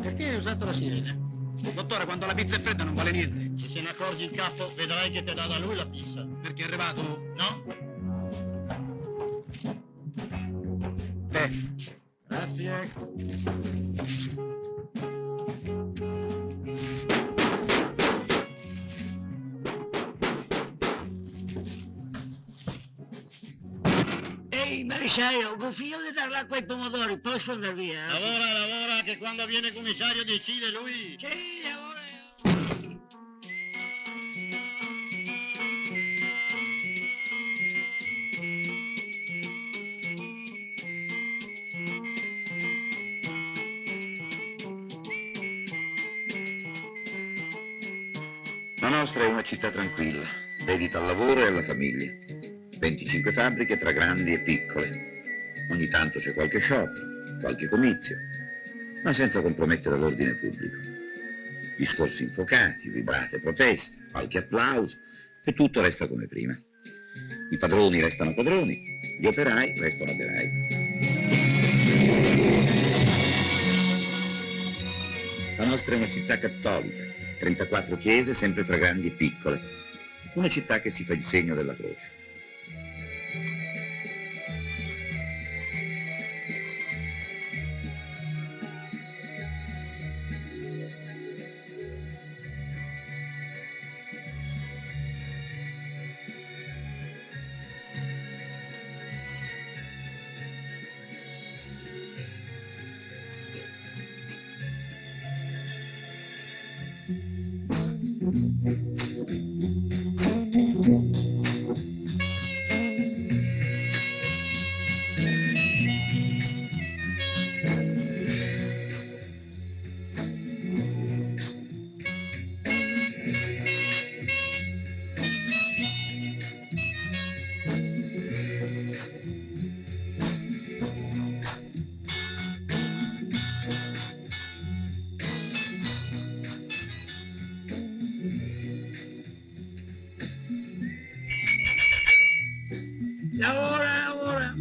Perché hai usato la sirena? Dottore, quando la pizza è fredda non vale niente. Se ne accorgi il capo, vedrai che te la dà lui la pizza. Perché è arrivato? No? Beh. Grazie. Ehi, maresciallo, confino di dar l'acqua ai pomodori, posso andare via? Lavora, che quando viene commissario decide lui. Sì, lavora. La nostra è una città tranquilla, dedita al lavoro e alla famiglia. 25 fabbriche tra grandi e piccole. Ogni tanto c'è qualche sciopero, qualche comizio, ma senza compromettere l'ordine pubblico. Discorsi infuocati, vibrate proteste, qualche applauso e tutto resta come prima. I padroni restano padroni, gli operai restano operai. La nostra è una città cattolica, 34 chiese sempre tra grandi e piccole. Una città che si fa il segno della croce.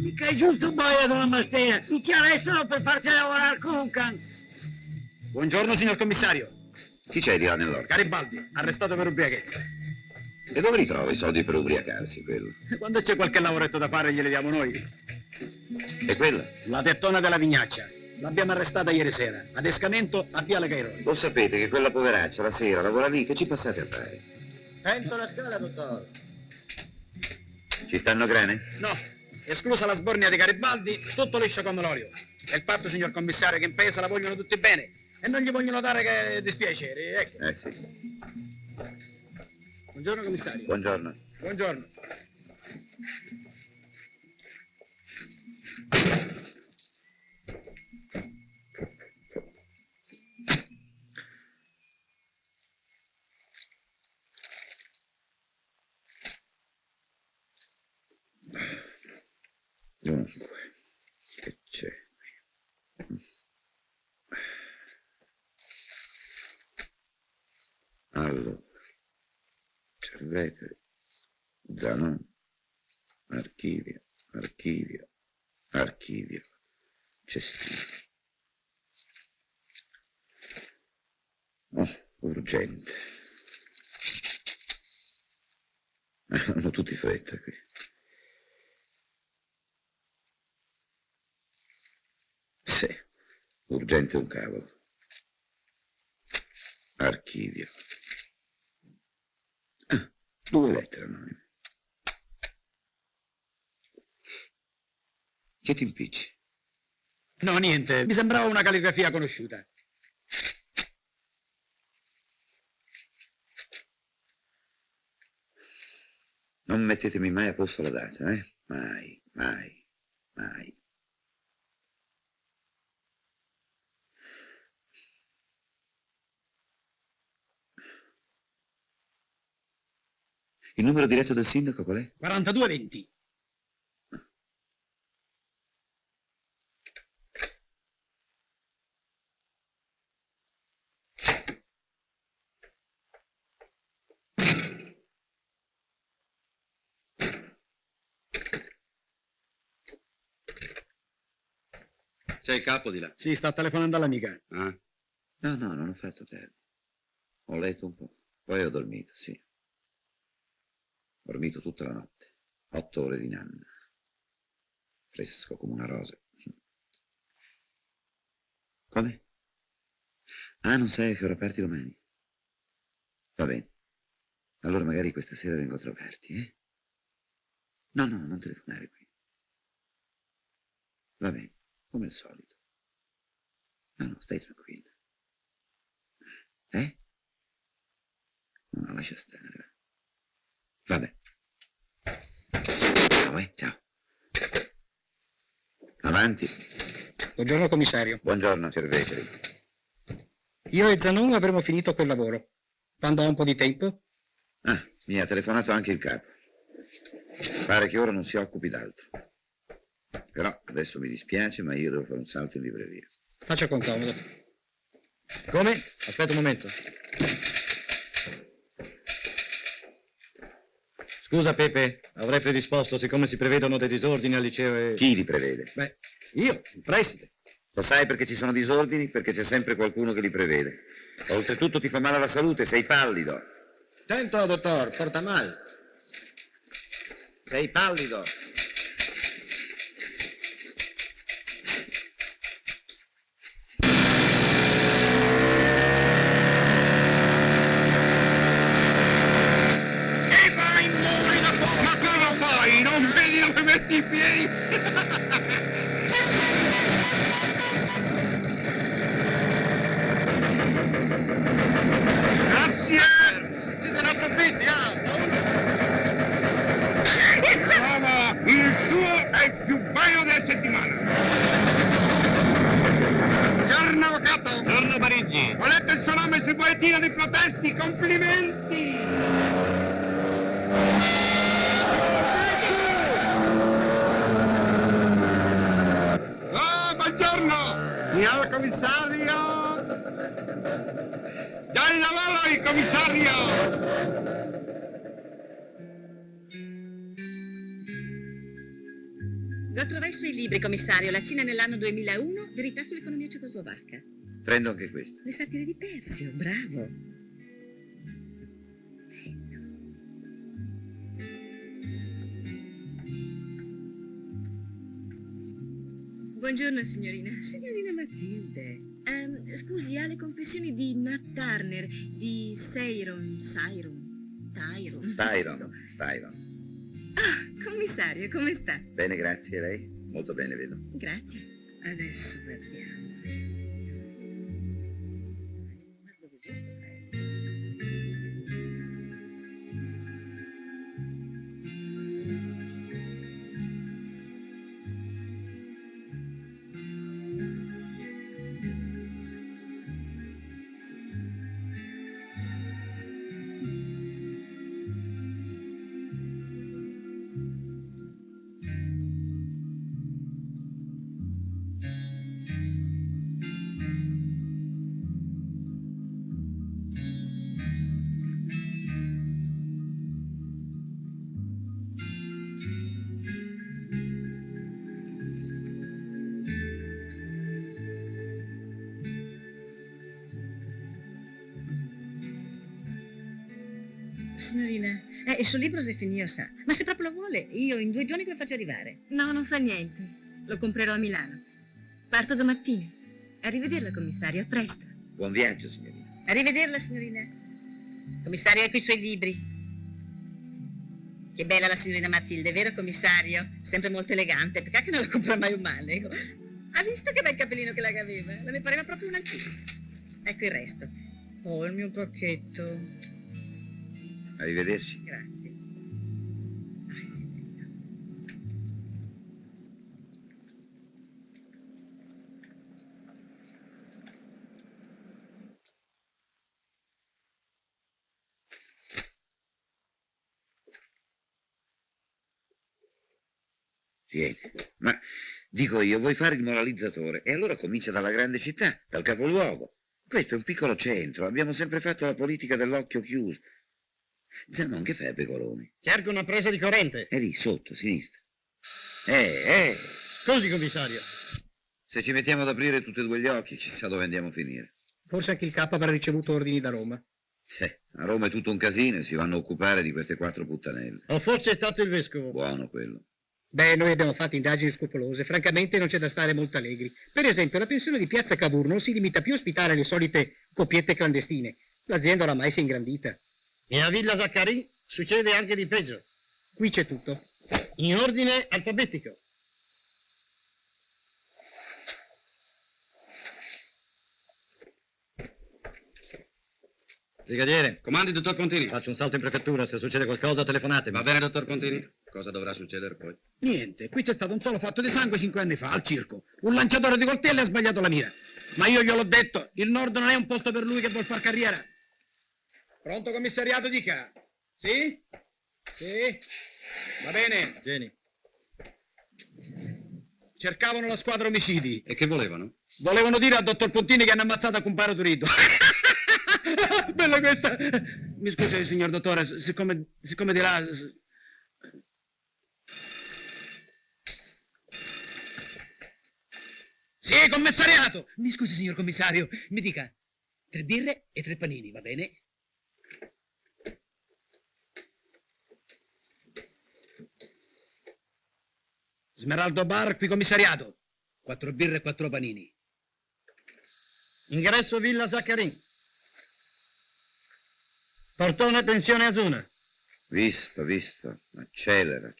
Mica è giusto boia della mastea. Ti arrestano per farti lavorare con un can. Buongiorno, signor commissario. Chi c'è di là nell'orto? Garibaldi, arrestato per ubriachezza. E dove li trova i soldi per ubriacarsi, quello? Quando c'è qualche lavoretto da fare glieli diamo noi. E quella? La tettona della Vignaccia. L'abbiamo arrestata ieri sera, ad Escamento, a Viale Cairoli. Lo sapete che quella poveraccia la sera lavora lì, che ci passate a fare? Tento la scala, dottore. Ci stanno grane? No, esclusa la sbornia di Garibaldi, tutto liscio come l'olio. E il fatto, signor commissario, che in paese la vogliono tutti bene e non gli vogliono dare che dispiacere, ecco. Sì. Buongiorno, commissario. Buongiorno. Buongiorno. Dunque, che c'è qui? Allora, Cerveteri, Zanon, archivio, Cestino. Oh, urgente. Hanno tutti fretta qui. Sì, urgente un cavolo. Archivio. 2 lettere anonime. Che ti impicci? No, niente, mi sembrava una calligrafia conosciuta. Non mettetemi mai a posto la data, eh? Mai. Il numero diretto del sindaco qual è? 4220. C'è il capo di là. Sì, sta telefonando all'amica. Ah. No, non ho fatto tempo. Ho letto un po', poi ho dormito, sì. Ho dormito tutta la notte. 8 ore di nanna. Fresco come una rosa. Come? Ah, non sai che ora parti domani? Va bene. Allora magari questa sera vengo a trovarti, eh? No, non telefonare qui. Va bene, come al solito. No, stai tranquilla. Eh? No, lascia stare. Vabbè. Ciao. Avanti. Buongiorno, commissario. Buongiorno, Cerveteri. Io e Zanon avremo finito quel lavoro. Quando ha un po' di tempo? Ah, mi ha telefonato anche il capo. Pare che ora non si occupi d'altro. Però adesso mi dispiace, ma io devo fare un salto in libreria. Faccia con comodo. Come? Aspetta un momento. Scusa, Pepe, avrei predisposto, siccome si prevedono dei disordini al liceo e... Chi li prevede? Beh, io, il preside. Lo sai perché ci sono disordini? Perché c'è sempre qualcuno che li prevede. Oltretutto ti fa male alla salute, sei pallido. Tento, dottor, porta mal. Sei pallido. Ma cosa fai? Non vedi dove metti i piedi? Grazie! Ti ne approfitti, Brava! Il tuo è il più bello della settimana! Buongiorno, avvocato! Buongiorno, Parigi. Ho letto il suo nome sul bollettino di protesti, complimenti! Buongiorno, signor commissario! Dai lavoro il commissario! Lo trovai sui libri, commissario. La Cina nell'anno 2001, verità sull'economia cecoslovacca. Prendo anche questo. Le satire di Persio, bravo. Buongiorno, signorina. Signorina Matilde. Scusi, ha le confessioni di Nat Turner, di Styron. Ah, commissario, come sta? Bene, grazie. Lei? Molto bene, vedo. Grazie. Adesso guardiamo. Signorina, il suo libro se finito sa. Ma se proprio lo vuole, io in 2 giorni ve lo faccio arrivare. No, non fa niente. Lo comprerò a Milano. Parto domattina. Arrivederla, commissario. A presto. Buon viaggio, signorina. Arrivederla, signorina. Commissario, ecco i suoi libri. Che bella la signorina Matilde, vero, commissario? Sempre molto elegante. Peccato che non la compra mai un manego. Ha visto che bel capellino che la aveva? La ne pareva proprio una antica. Ecco il resto. Oh, il mio pacchetto. Arrivederci. Grazie. Vieni. Ma dico io, vuoi fare il moralizzatore? E allora comincia dalla grande città, dal capoluogo. Questo è un piccolo centro, abbiamo sempre fatto la politica dell'occhio chiuso. Zanon, che fai a Pecoroni? Cerco una presa di corrente. È lì, sotto, a sinistra. Scusi, commissario. Se ci mettiamo ad aprire tutti e 2 gli occhi, chissà dove andiamo a finire. Forse anche il capo avrà ricevuto ordini da Roma. Sì, a Roma è tutto un casino e si vanno a occupare di queste 4 puttanelle. O forse è stato il vescovo. Buono quello. Beh, noi abbiamo fatto indagini scrupolose, francamente non c'è da stare molto allegri. Per esempio, la pensione di Piazza Cavour non si limita più a ospitare le solite coppiette clandestine. L'azienda oramai si è ingrandita. E a Villa Zaccarin succede anche di peggio. Qui c'è tutto. In ordine alfabetico. Brigadiere, Comandi, dottor Contini. faccio un salto in prefettura. Se succede qualcosa, telefonatemi. Va bene, dottor Contini. Cosa dovrà succedere poi? Niente, qui c'è stato un solo fatto di sangue 5 anni fa, al circo. Un lanciatore di coltelli ha sbagliato la mira. Ma io gliel'ho detto, il nord non è un posto per lui che vuol far carriera. Pronto, commissariato, dica. Sì? Sì? Va bene. Vieni. Cercavano la squadra omicidi. E che volevano? Volevano dire al dottor Pontini che hanno ammazzato a compare Turito. Bella questa. Mi scusi, signor dottore, siccome di là... Sì, commissariato! Mi scusi, signor commissario, mi dica 3 birre e 3 panini, va bene? Smeraldo Bar, qui commissariato. 4 birre e 4 panini. Ingresso Villa Zaccarin. Portone pensione Asuna. Visto. Accelera.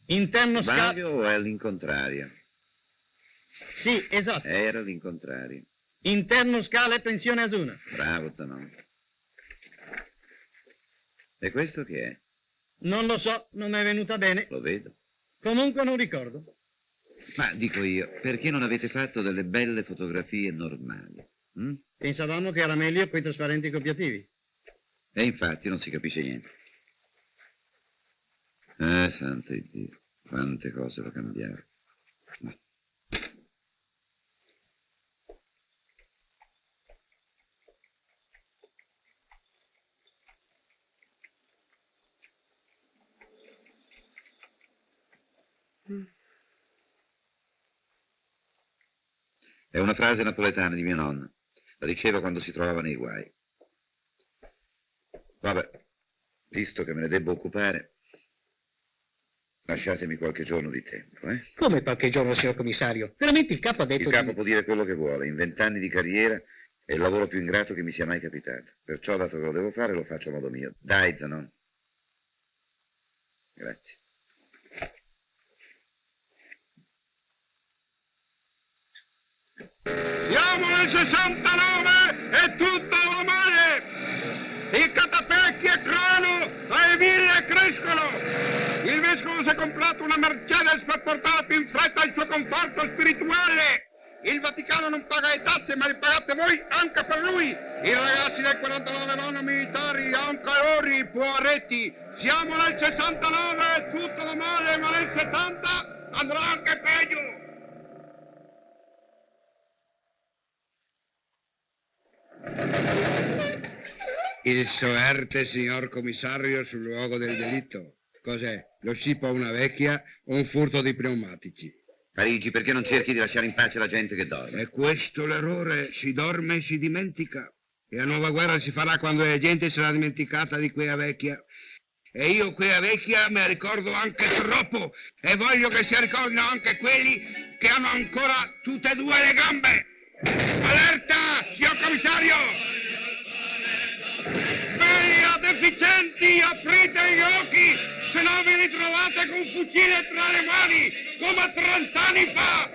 Interno scala... Sbaglio o è l'incontrario? Sì, esatto. Era l'incontrario. Interno scala e pensione Asuna. Bravo, Zanon. E questo che è? Non lo so, non mi è venuta bene. Lo vedo. Comunque non ricordo. Ma dico io, perché non avete fatto delle belle fotografie normali? hm? Pensavamo che era meglio quei trasparenti copiativi. E infatti non si capisce niente. Santo Dio, quante cose da cambiare. Ma... È una frase napoletana di mia nonna. La diceva quando si trovava nei guai. Vabbè, visto che me ne debbo occupare, lasciatemi qualche giorno di tempo, eh? Come qualche giorno, signor commissario? Veramente il capo ha detto Il capo può dire quello che vuole. In 20 anni di carriera è il lavoro più ingrato che mi sia mai capitato. Perciò, dato che lo devo fare, lo faccio a modo mio. Dai, Zanon. Grazie. Siamo nel 69 e tutto va male! I catapecchi e crono, le ville crescono! Il vescovo si è comprato una Mercedes per portare più in fretta il suo conforto spirituale! Il Vaticano non paga le tasse, ma le pagate voi anche per lui! I ragazzi del 49 vanno militari, anche loro Poaretti! Siamo nel 69 e tutto va male, ma nel 70 andrà anche peggio! Il Soerte, signor commissario, sul luogo del delitto. Cos'è? Lo scippo a una vecchia o un furto di pneumatici? Parigi, perché non cerchi di lasciare in pace la gente che dorme? È questo l'errore. Si dorme e si dimentica. E la nuova guerra si farà quando la gente sarà dimenticata di quella vecchia. E io quella vecchia me la ricordo anche troppo. E voglio che si ricordino anche quelli che hanno ancora tutte e due le gambe. Allerta, signor commissario! Sveglia, deficienti, aprite gli occhi, se no vi ritrovate con un fucile tra le mani, come 30 anni fa!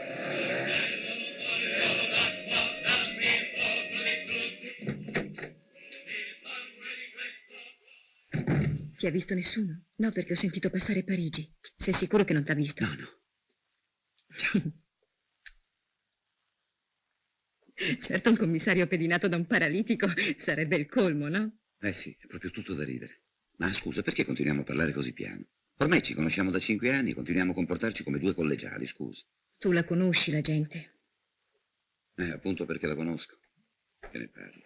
Ti ha visto nessuno? No, perché ho sentito passare Parigi. Sei sicuro che non t'ha visto? No, no. Ciao. Certo, un commissario pedinato da un paralitico sarebbe il colmo, no? Eh sì, è proprio tutto da ridere. Ma scusa, perché continuiamo a parlare così piano? Ormai ci conosciamo da 5 anni e continuiamo a comportarci come due collegiali, scusa. Tu la conosci, la gente. Appunto perché la conosco. Che ne parli?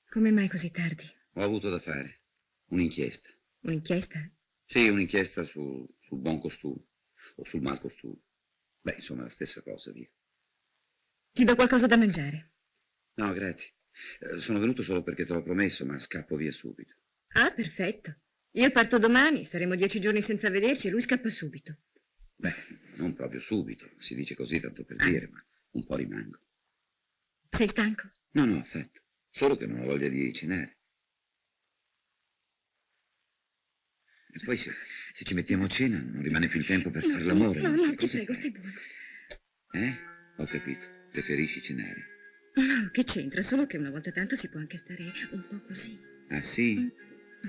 Come mai così tardi? Ho avuto da fare un'inchiesta. Un'inchiesta? Sì, un'inchiesta sul buon costume o sul mal costume. Beh, insomma, la stessa cosa, via. Ti do qualcosa da mangiare. No, grazie. Sono venuto solo perché te l'ho promesso, ma scappo via subito. Ah, perfetto. Io parto domani, staremo 10 giorni senza vederci e lui scappa subito. Beh, non proprio subito, si dice così tanto per dire, ma un po' rimango. Sei stanco? No, no, affatto. Solo che non ho voglia di cenare. E poi se ci mettiamo a cena non rimane più il tempo per fare l'amore. No, ti prego, stai buono. Ho capito. Preferisci cenare. No, che c'entra? Solo che una volta tanto si può anche stare un po' così. Ah, sì?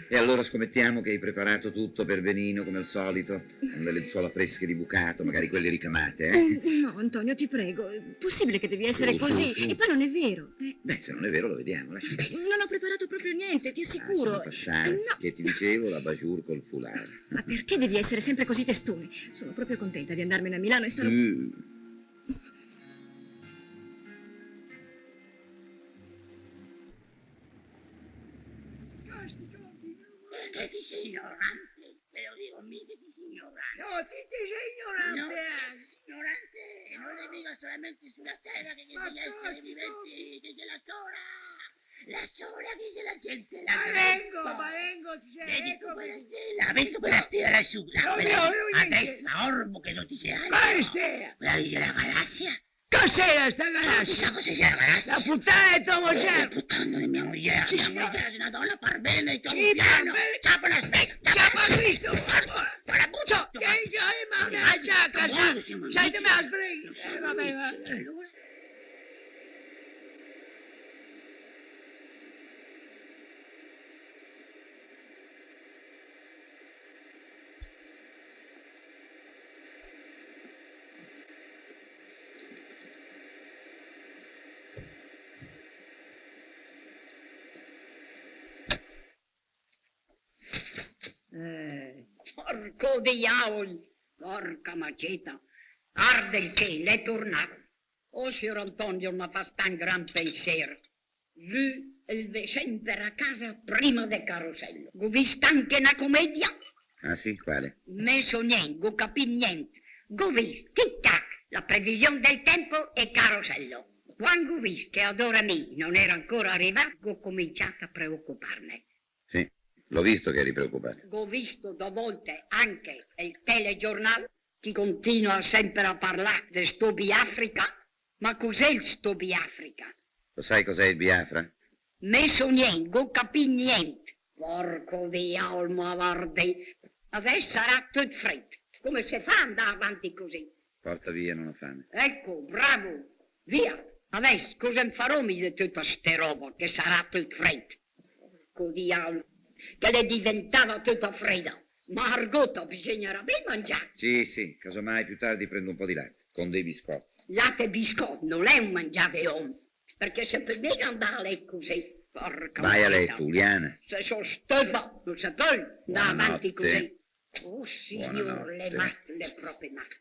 E allora scommettiamo che hai preparato tutto per benino, come al solito, con le lenzuola fresche di bucato, magari quelle ricamate, No, Antonio, ti prego. È possibile che devi essere così? Su. E poi non è vero. Beh, se non è vero lo vediamo, lascia passare. Non ho preparato proprio niente, ti assicuro. Passare. No. Che ti dicevo, la bajour col foulard. Ma perché devi essere sempre così testone? Sono proprio contenta di andarmene a Milano e sarò... Che ti sei ignorante, te lo dico, mica ti sei ignorante. No, ti sei ignorante. No, ignorante, non è mica solamente sulla terra che gli esseri viventi, che c'è la sola che c'è la gente là. Ma vengo, ti sei. Vedi tu quella stella, vedi tu quella stella lassù, a destra, orbo che non ti sei altro. Quale stella? Quella dice la galassia. Cos'è sta Non galassia? sa cosa sia la galassia. La puttana di tuo La moglie. puttana di mia moglie, Sì, mia signor. moglie è una donna per bene, c'è Sì, un piano. per bene. Ciapa la sveglia, Ciapa Cristo. Guarda, butto. Che ma una giacca, sai dove la sbrighi? Vabbè, va. Allora? Porco diavolo, porca maceta, arde il che, l'è tornato. Oh, signor Antonio, mi fa sta un gran pensiero. Lui il de sempre a casa prima del carosello. Ho visto anche una commedia, Ah sì, quale? Non so niente, non capi niente. Ho visto, tic-tac, la previsione del tempo e carosello. Quando ho visto che ad ora mia non era ancora arrivato, ho cominciato a preoccuparmi. Sì, l'ho visto che eri preoccupato. Ho visto due volte anche il telegiornale che continua sempre a parlare di sto Biafrica. Ma cos'è il sto Biafrica? Lo sai cos'è il Biafra? Non so niente, non capi niente. Porco diavolo, guardi. Adesso sarà tutto freddo. Come si fa ad andare avanti così? Porta via, non ho fame. Ecco, bravo. Via. Adesso cosa farò di tutta ste roba che sarà tutto freddo? Porco diavolo. Che le diventava tutta fredda. Ma argotto bisognerà ben mangiare. Sì, casomai più tardi prendo un po' di latte, con dei biscotti. Latte e biscotti non è un mangiare uomo. Perché se per me andare a letto così. Porca Vai a miseria. letto, Uliana. Se sono stufa, non si può andare avanti Buonanotte. così. Oh signore, Buonanotte. le matte, le proprie matte.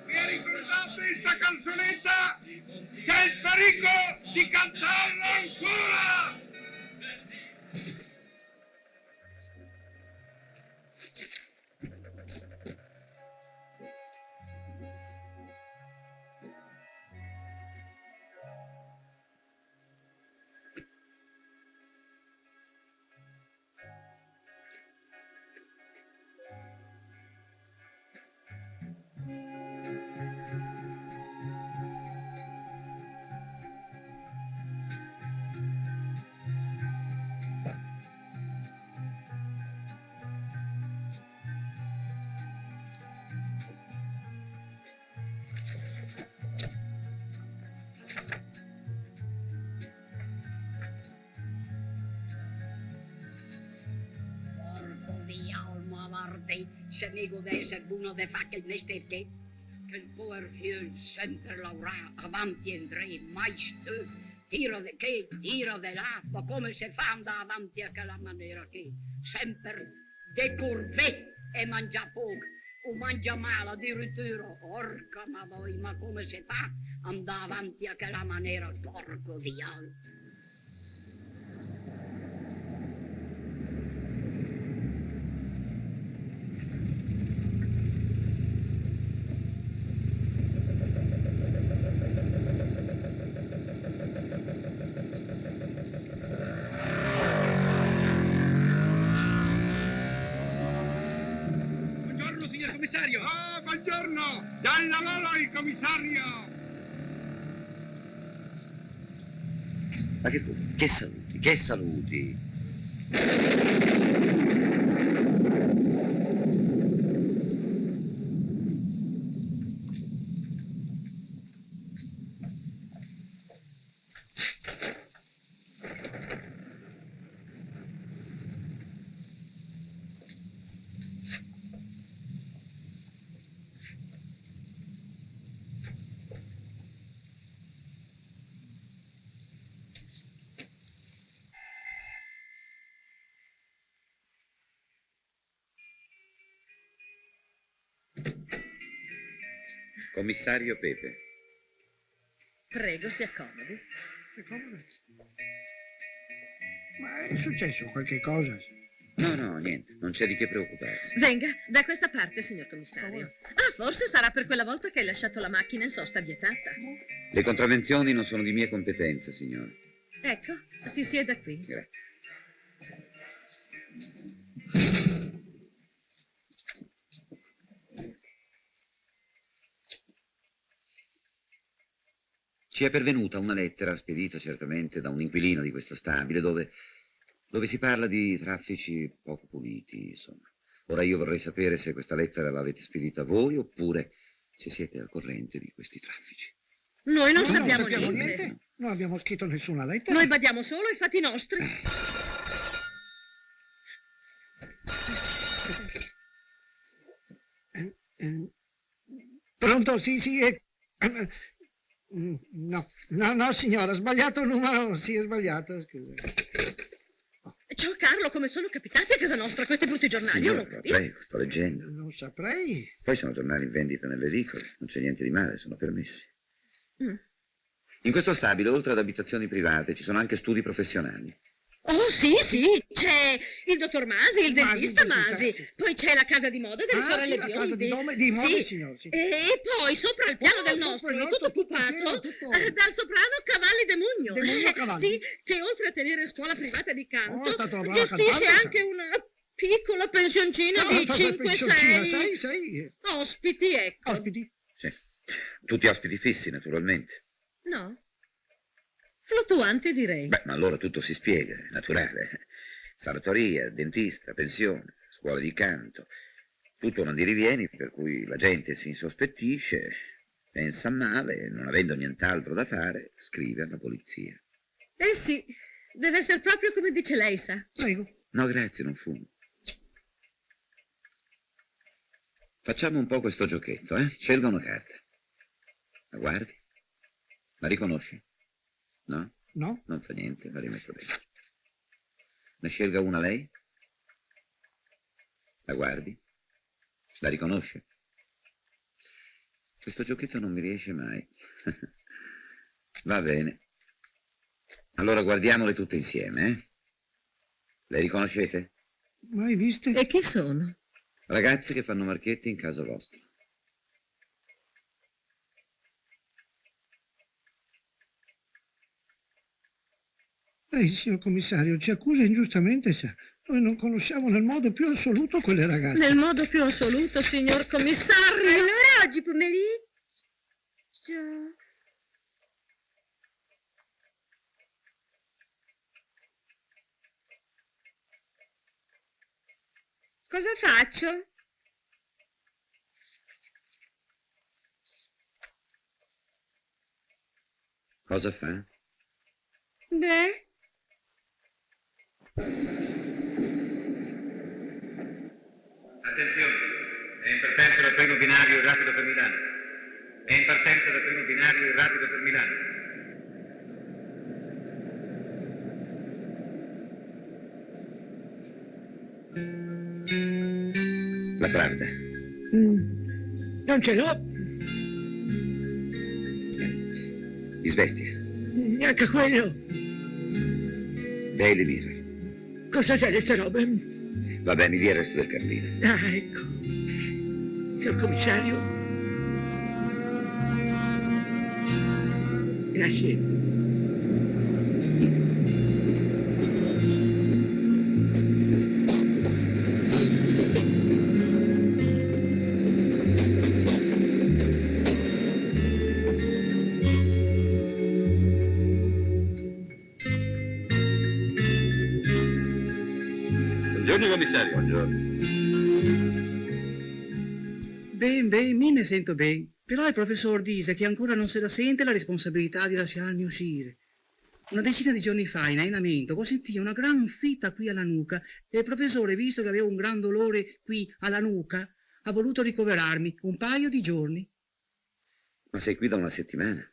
Vi ricordate sta canzonetta? C'è il pericolo di cantarla ancora! Se ne godesse uno di fare il mestiere che il povero figlio sempre lavorava avanti e indietro, mai stupido, tiro di che, tiro di là, ma come si fa ad andare avanti a quella maniera che sempre decurvette e mangia poco, o mangia male addirittura, porca ma voi, ma come si fa ad andare avanti a quella maniera, porco diavolo. Commissario! Ah, buongiorno! Dal lavoro il commissario! Ma che fu? Che saluti, che saluti! Commissario Pepe. Prego, si accomodi. Ma è successo qualche cosa? No, niente, non c'è di che preoccuparsi. Venga, da questa parte, signor commissario. Ah, forse sarà per quella volta che hai lasciato la macchina in sosta vietata. Le contravvenzioni non sono di mia competenza, signore. Ecco, si sieda qui. Grazie. Ci è pervenuta una lettera spedita certamente da un inquilino di questo stabile dove si parla di traffici poco puliti, insomma. Ora io vorrei sapere se questa lettera l'avete spedita voi oppure se siete al corrente di questi traffici. Noi non sappiamo sappiamo niente. Non abbiamo scritto nessuna lettera. Noi badiamo solo ai fatti nostri. Pronto? Sì, sì. No, signora, ho sbagliato il numero. Sì, ho sbagliato, scusa. Ciao Carlo, come sono capitati a casa nostra questi brutti giornali? Io non Signora, capisco. prego, sto leggendo. Non saprei. Poi sono giornali in vendita nelle edicole, non c'è niente di male, sono permessi. In questo stabile, oltre ad abitazioni private, ci sono anche studi professionali. Oh, sì, c'è il dottor Masi, il dentista Masi, poi c'è la casa di moda delle sorelle la Biondi. casa di moda, signor, sì. E poi sopra il piano del sopra nostro, il è nostro, tutto occupato tutto. dal soprano Cavalli de Mugno. De Mugno Cavalli? Sì, che oltre a tenere scuola privata di canto, è stata una brava gestisce cantante, anche una piccola pensioncina di 5-6 sei. ospiti, ecco. Ospiti? Sì. Tutti ospiti fissi, naturalmente. No, fluttuanti direi. Beh, ma allora tutto si spiega, è naturale. Sanatoria, dentista, pensione, scuola di canto. Tutto un andirivieni per cui la gente si insospettisce, pensa male, non avendo nient'altro da fare, scrive alla polizia. Eh sì, deve essere proprio come dice lei, sa. Prego. No, grazie, non fumo. Facciamo un po' questo giochetto, eh? Scelga una carta. La guardi? La riconosci? No? No? Non fa niente, la rimetto dentro. Ne scelga una lei? La guardi? La riconosce? Questo giochetto non mi riesce mai. Va bene. Allora guardiamole tutte insieme, eh? Le riconoscete? Mai viste? E chi sono? Ragazze che fanno marchetti in casa vostra. Lei, signor commissario, ci accusa ingiustamente, sa. Noi non conosciamo nel modo più assoluto quelle ragazze. Nel modo più assoluto, signor commissario. Allora oggi pomeriggio... Cosa faccio? Cosa fa? Beh... Attenzione, è in partenza dal primo binario il rapido per Milano. È in partenza dal primo binario il rapido per Milano. La guarda. Non ce l'ho, Disvestia. neanche quello. Daily Mirror. Cosa c'è queste robe? Vabbè, mi dia il resto del cartino. Ah, ecco. Signor commissario. Grazie. Buongiorno, commissario. Buongiorno. Ben, mi ne sento ben. Però il professor dice che ancora non se la sente la responsabilità di lasciarmi uscire. Una decina di giorni fa, in allenamento, ho sentito una gran fitta qui alla nuca e il professore, visto che avevo un gran dolore qui alla nuca, ha voluto ricoverarmi un paio di giorni. Ma sei qui da una settimana.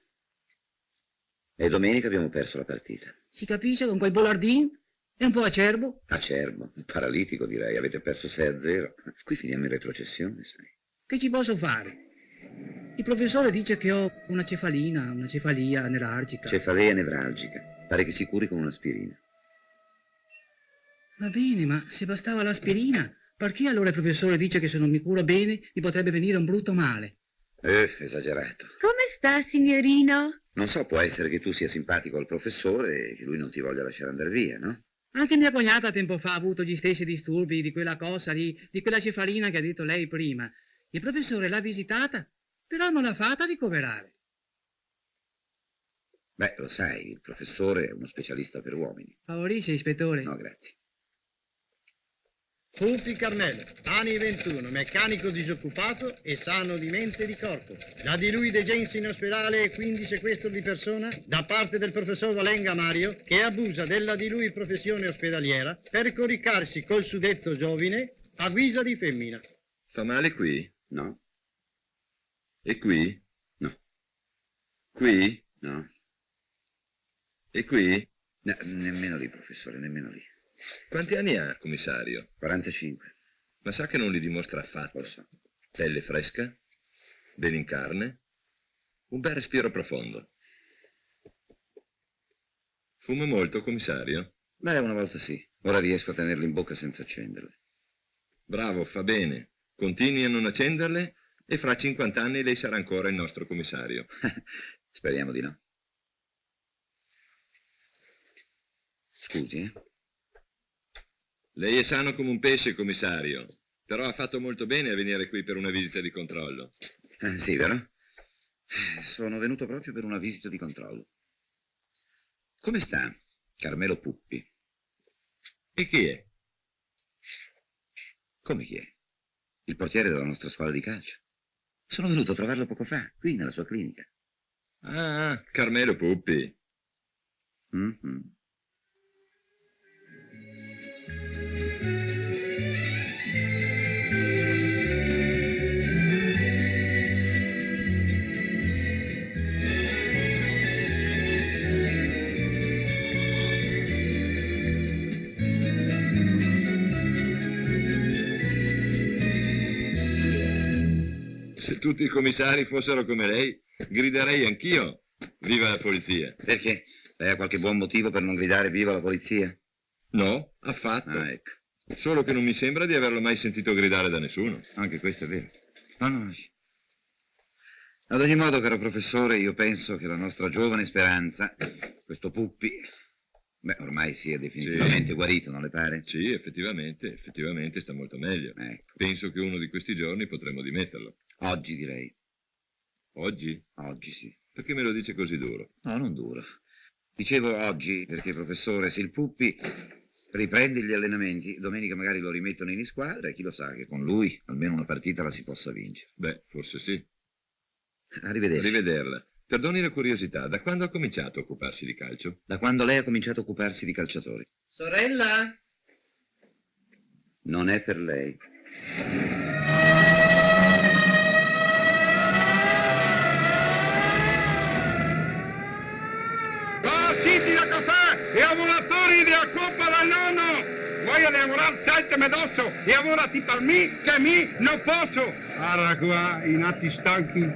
E domenica abbiamo perso la partita. Si capisce con quel Bollardin? È un po' acerbo. Acerbo, paralitico direi, avete perso 6-0. Qui finiamo in retrocessione, sai. Che ci posso fare? Il professore dice che ho una cefalia nevralgica. Cefalea nevralgica. Pare che si curi con un'aspirina. Va bene, ma se bastava l'aspirina, perché allora il professore dice che se non mi curo bene mi potrebbe venire un brutto male? Esagerato. Come sta, signorino? Non so, può essere che tu sia simpatico al professore e che lui non ti voglia lasciare andare via, no? Anche mia cognata tempo fa ha avuto gli stessi disturbi di quella cosa lì, di quella cefalina che ha detto lei prima. Il professore l'ha visitata, però non l'ha fatta ricoverare. Beh, lo sai, il professore è uno specialista per uomini. Favorisce, ispettore? No, grazie. Puppi Carmelo, anni 21, meccanico disoccupato e sano di mente e di corpo. Da di lui degenza in ospedale e quindi sequestro di persona da parte del professor Valenga Mario, che abusa della di lui professione ospedaliera per coricarsi col suddetto giovine a guisa di femmina. Fa male qui? No. E qui? No. Qui? No. E qui? No, nemmeno lì, professore, nemmeno lì. Quanti anni ha, commissario? 45. Ma sa che non li dimostra affatto? Lo so. Pelle fresca? Bene in carne? Un bel respiro profondo. Fuma molto, commissario? Beh, una volta sì. Ora riesco a tenerle in bocca senza accenderle. Bravo, fa bene. Continui a non accenderle e fra 50 anni lei sarà ancora il nostro commissario. Speriamo di no. Scusi, Lei è sano come un pesce, commissario, però ha fatto molto bene a venire qui per una visita di controllo. Sì, vero? Sono venuto proprio per una visita di controllo. Come sta Carmelo Puppi? E chi è? Come chi è? Il portiere della nostra squadra di calcio. Sono venuto a trovarlo poco fa, qui nella sua clinica. Ah, Carmelo Puppi. Mm-hmm. Se tutti i commissari fossero come lei, griderei anch'io viva la polizia. Perché? Lei ha qualche buon motivo per non gridare viva la polizia? No, affatto. Ah, ecco. Solo che non mi sembra di averlo mai sentito gridare da nessuno. Anche questo è vero. No. Ad ogni modo, caro professore, io penso che la nostra giovane speranza, questo Puppi, ormai sia definitivamente guarito, non le pare? Sì, effettivamente sta molto meglio. Ecco. Penso che uno di questi giorni potremo dimetterlo. Oggi, direi. Oggi? Oggi, sì. Perché me lo dice così duro? No, non duro. Dicevo oggi, perché, professore, se il Puppi riprende gli allenamenti, domenica magari lo rimettono in squadra e chi lo sa che con lui almeno una partita la si possa vincere. Beh, forse sì. Arrivederci. Rivederla. Perdoni la curiosità, da quando ha cominciato a occuparsi di calcio? Da quando lei ha cominciato a occuparsi di calciatori. Sorella? Non è per lei. Siti da caffè e lavoratori della Coppa del Nonno! Voglio lavorare 7 medosso e lavorati per me che mi non posso! Guarda qua, i nati stanchi.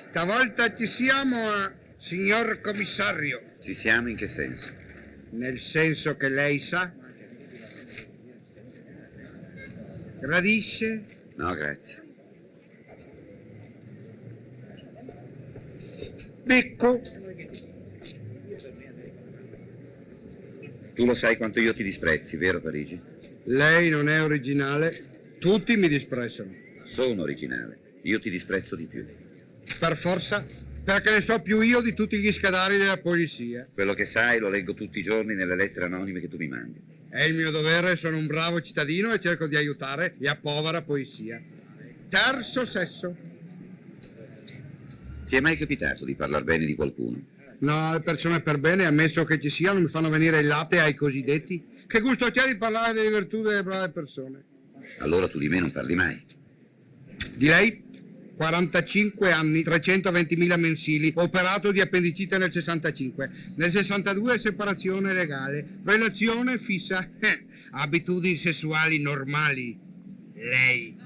Stavolta ci siamo, signor commissario. Ci siamo in che senso? Nel senso che lei sa? Gradisce? No, grazie. Ecco. Tu lo sai quanto io ti disprezzi, vero Parigi? Lei non è originale, tutti mi disprezzano. Sono originale, io ti disprezzo di più. Per forza, perché ne so più io di tutti gli scadari della polizia. Quello che sai lo leggo tutti i giorni nelle lettere anonime che tu mi mandi. È il mio dovere, sono un bravo cittadino e cerco di aiutare la povera poesia. Terzo sesso. Ti è mai capitato di parlare bene di qualcuno? No, le persone per bene, ammesso che ci siano, mi fanno venire il latte ai cosiddetti. Che gusto c'è di parlare delle virtù delle brave persone? Allora tu di me non parli mai. Di lei? 45 anni, 320.000 mensili, operato di appendicite nel 65. Nel 62 separazione legale, relazione fissa, abitudini sessuali normali. Lei.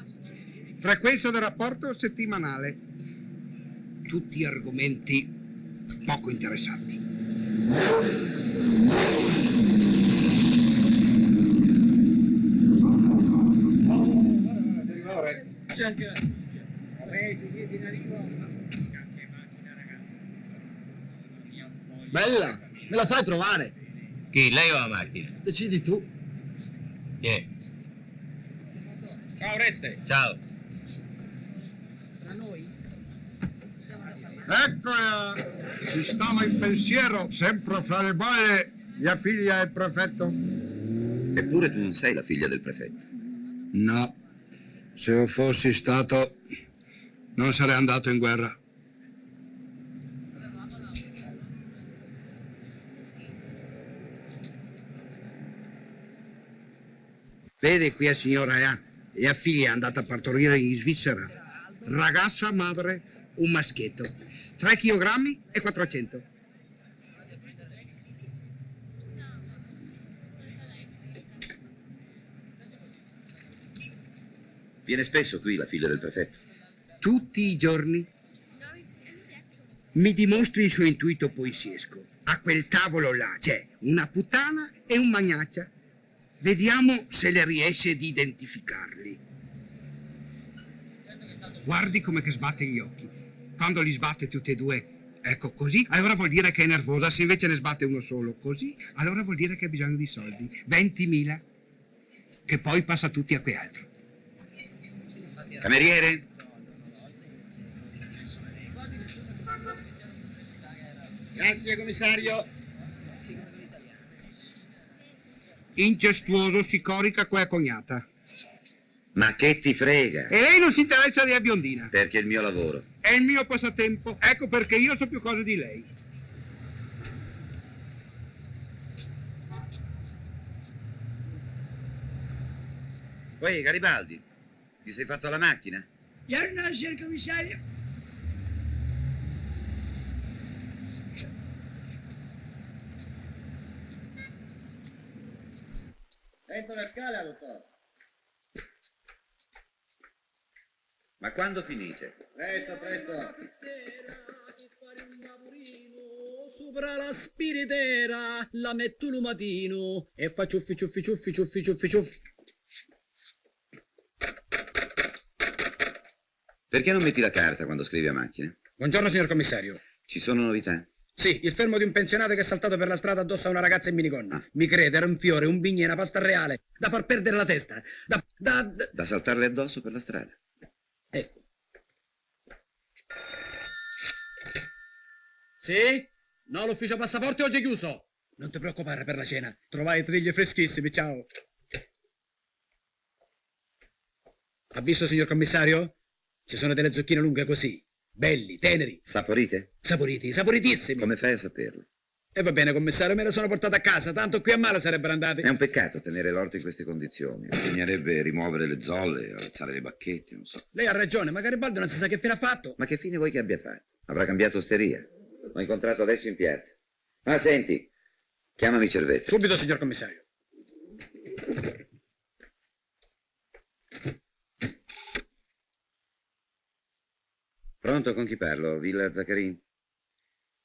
Frequenza del rapporto settimanale. Tutti argomenti poco interessanti. Bella, me la fai provare? Chi, lei o la macchina? Decidi tu. Chi è? Ciao Oreste. Ciao. Eccola! Si stava in pensiero, sempre fra le balle, mia figlia e il prefetto. Eppure tu non sei la figlia del prefetto. No, se lo fossi stato, non sarei andato in guerra. Vede qui, signora, mia figlia è andata a partorire in Svizzera. Ragazza, madre, un maschietto. 3 chilogrammi e 400. Viene spesso qui la figlia del prefetto? Tutti i giorni. Mi dimostri il suo intuito poesiesco. A quel tavolo là c'è una puttana e un magnaccia. Vediamo se le riesce ad identificarli. Guardi come che sbatte gli occhi. Quando li sbatte tutti e due, ecco così, allora vuol dire che è nervosa. Se invece ne sbatte uno solo così, allora vuol dire che ha bisogno di soldi. 20.000, che poi passa tutti a quei altri. Cameriere? Grazie, commissario. Incestuoso si corica quella cognata. Ma che ti frega? E lei non si interessa di biondina. Perché è il mio lavoro. È il mio passatempo. Ecco perché io so più cose di lei. Poi, Garibaldi, ti sei fatto la macchina? Buongiorno, signor commissario. Sento la scala, dottore. Ma quando finite? Presto, presto. Sopra la spiritera la metto il matino e fa ciuffi ciuffi ciuffi ciuffi ciuffi ciuffi. Perché non metti la carta quando scrivi a macchina? Buongiorno, signor commissario. Ci sono novità? Sì, il fermo di un pensionato che è saltato per la strada addosso a una ragazza in minigonna. Mi crede, era un fiore, un bignè, una pasta reale. Da far perdere la testa. Da saltarle addosso per la strada? Ecco. Sì? No, l'ufficio passaporti oggi è chiuso. Non ti preoccupare per la cena. Trovai triglie freschissime, ciao. Ha visto, signor commissario? Ci sono delle zucchine lunghe così. Belli, teneri. Saporite? Saporiti, saporitissimi. Come fai a saperlo? E va bene, commissario, me le sono portate a casa, tanto qui a male sarebbero andati. È un peccato tenere l'orto in queste condizioni. Bisognerebbe rimuovere le zolle, alzare le bacchette, non so. Lei ha ragione, ma Garibaldi non si sa che fine ha fatto. Ma che fine vuoi che abbia fatto? Avrà cambiato osteria. L'ho incontrato adesso in piazza. Ma senti, chiamami Cerveteri. Subito, signor commissario. Pronto, con chi parlo? Villa Zaccarin?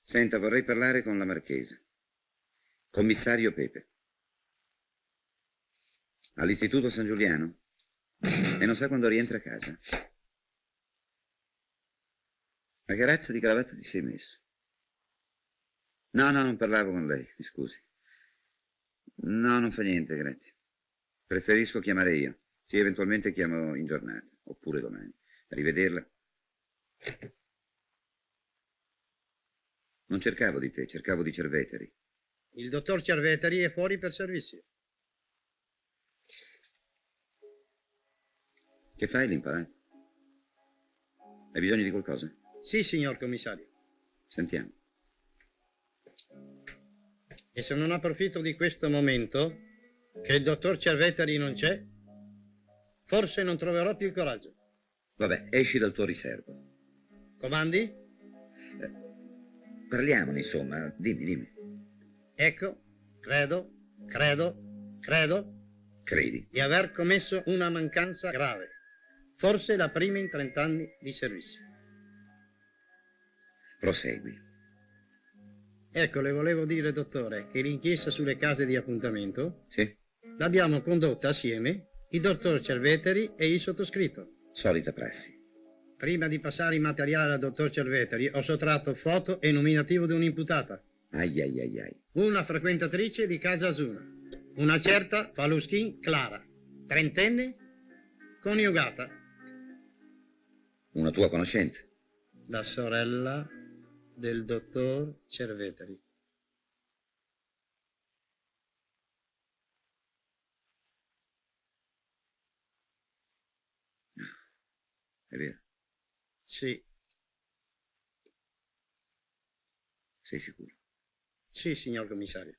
Senta, vorrei parlare con la marchesa. Commissario Pepe. All'Istituto San Giuliano? E non sa quando rientra a casa? Ma che razza di cravatta ti sei messo? No, non parlavo con lei, mi scusi. No, non fa niente, grazie. Preferisco chiamare io. Sì, eventualmente chiamo in giornata, oppure domani. Arrivederla. Non cercavo di te, cercavo di Cerveteri. Il dottor Cerveteri è fuori per servizio. Che fai l'imparato? Hai bisogno di qualcosa? Sì, signor commissario. Sentiamo. E se non approfitto di questo momento, che il dottor Cerveteri non c'è, forse non troverò più il coraggio. Vabbè, esci dal tuo riservo. Comandi? Parliamone, insomma, dimmi. Ecco, credo Credi? di aver commesso una mancanza grave, forse la prima in 30 anni di servizio. Prosegui. Ecco, le volevo dire, dottore, che l'inchiesta sulle case di appuntamento Sì? l'abbiamo condotta assieme il dottor Cerveteri e il sottoscritto. Solita prassi. Prima di passare il materiale al dottor Cerveteri ho sottratto foto e nominativo di un'imputata. Ai. Una frequentatrice di Casa Asuna. Una certa Paluschin Clara, trentenne, coniugata. Una tua conoscenza? La sorella del dottor Cerveteri. È vero? Sì. Sei sicuro? Sì, signor commissario.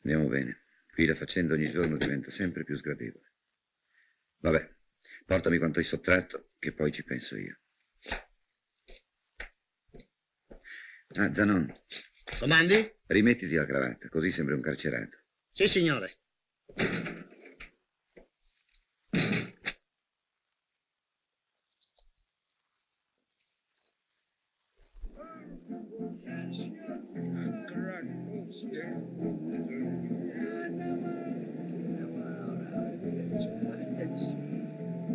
Andiamo bene. Qui la faccenda ogni giorno diventa sempre più sgradevole. Vabbè, portami quanto hai sottratto, che poi ci penso io. Ah, Zanon. Comandi? Rimettiti la cravatta, così sembri un carcerato. Sì, signore.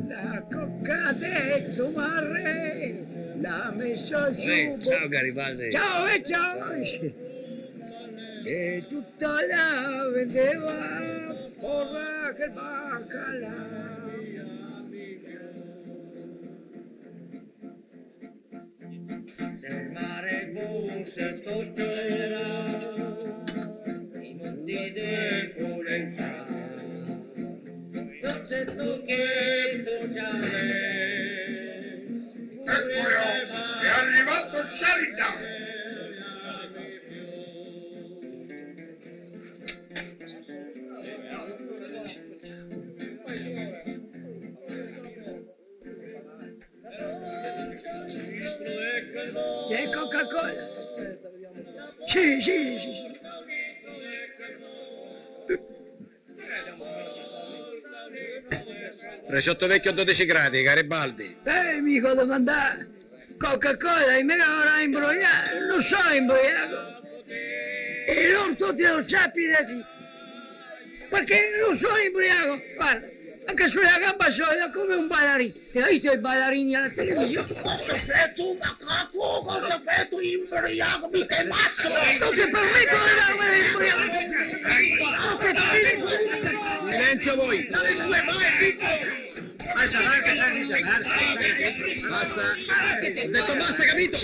La coccadetto marre, l'ha messo su. Ciao Garibaldi. Ciao e ciao. E tutta la vedeva porra che baccalà. Se il mare fosse toscherà, i monti del Polenta, non c'è che toccare. Eccolo, è arrivato Sheridan. C'è Coca-Cola? Sì, sì, sì, sì. Resciotto vecchio a 12 gradi, Garibaldi. Mica domandare. Coca-Cola in me ora imbrogliare, non so imbrogliato. E non tutti lo sapete, perché non sono imbriaco. Guarda, anche sulla gamba sola come un ballerino. Ti hai visto i ballerini alla televisione? Cosa fai tu, macaco? Cosa fai tu, imbriaco? Mi te mazzo! Non ti permetto di darmi l'imbriaco! Non ti permetto! Silenzio voi! Dove sue mai, piccolo? Basta, ho detto basta, capito?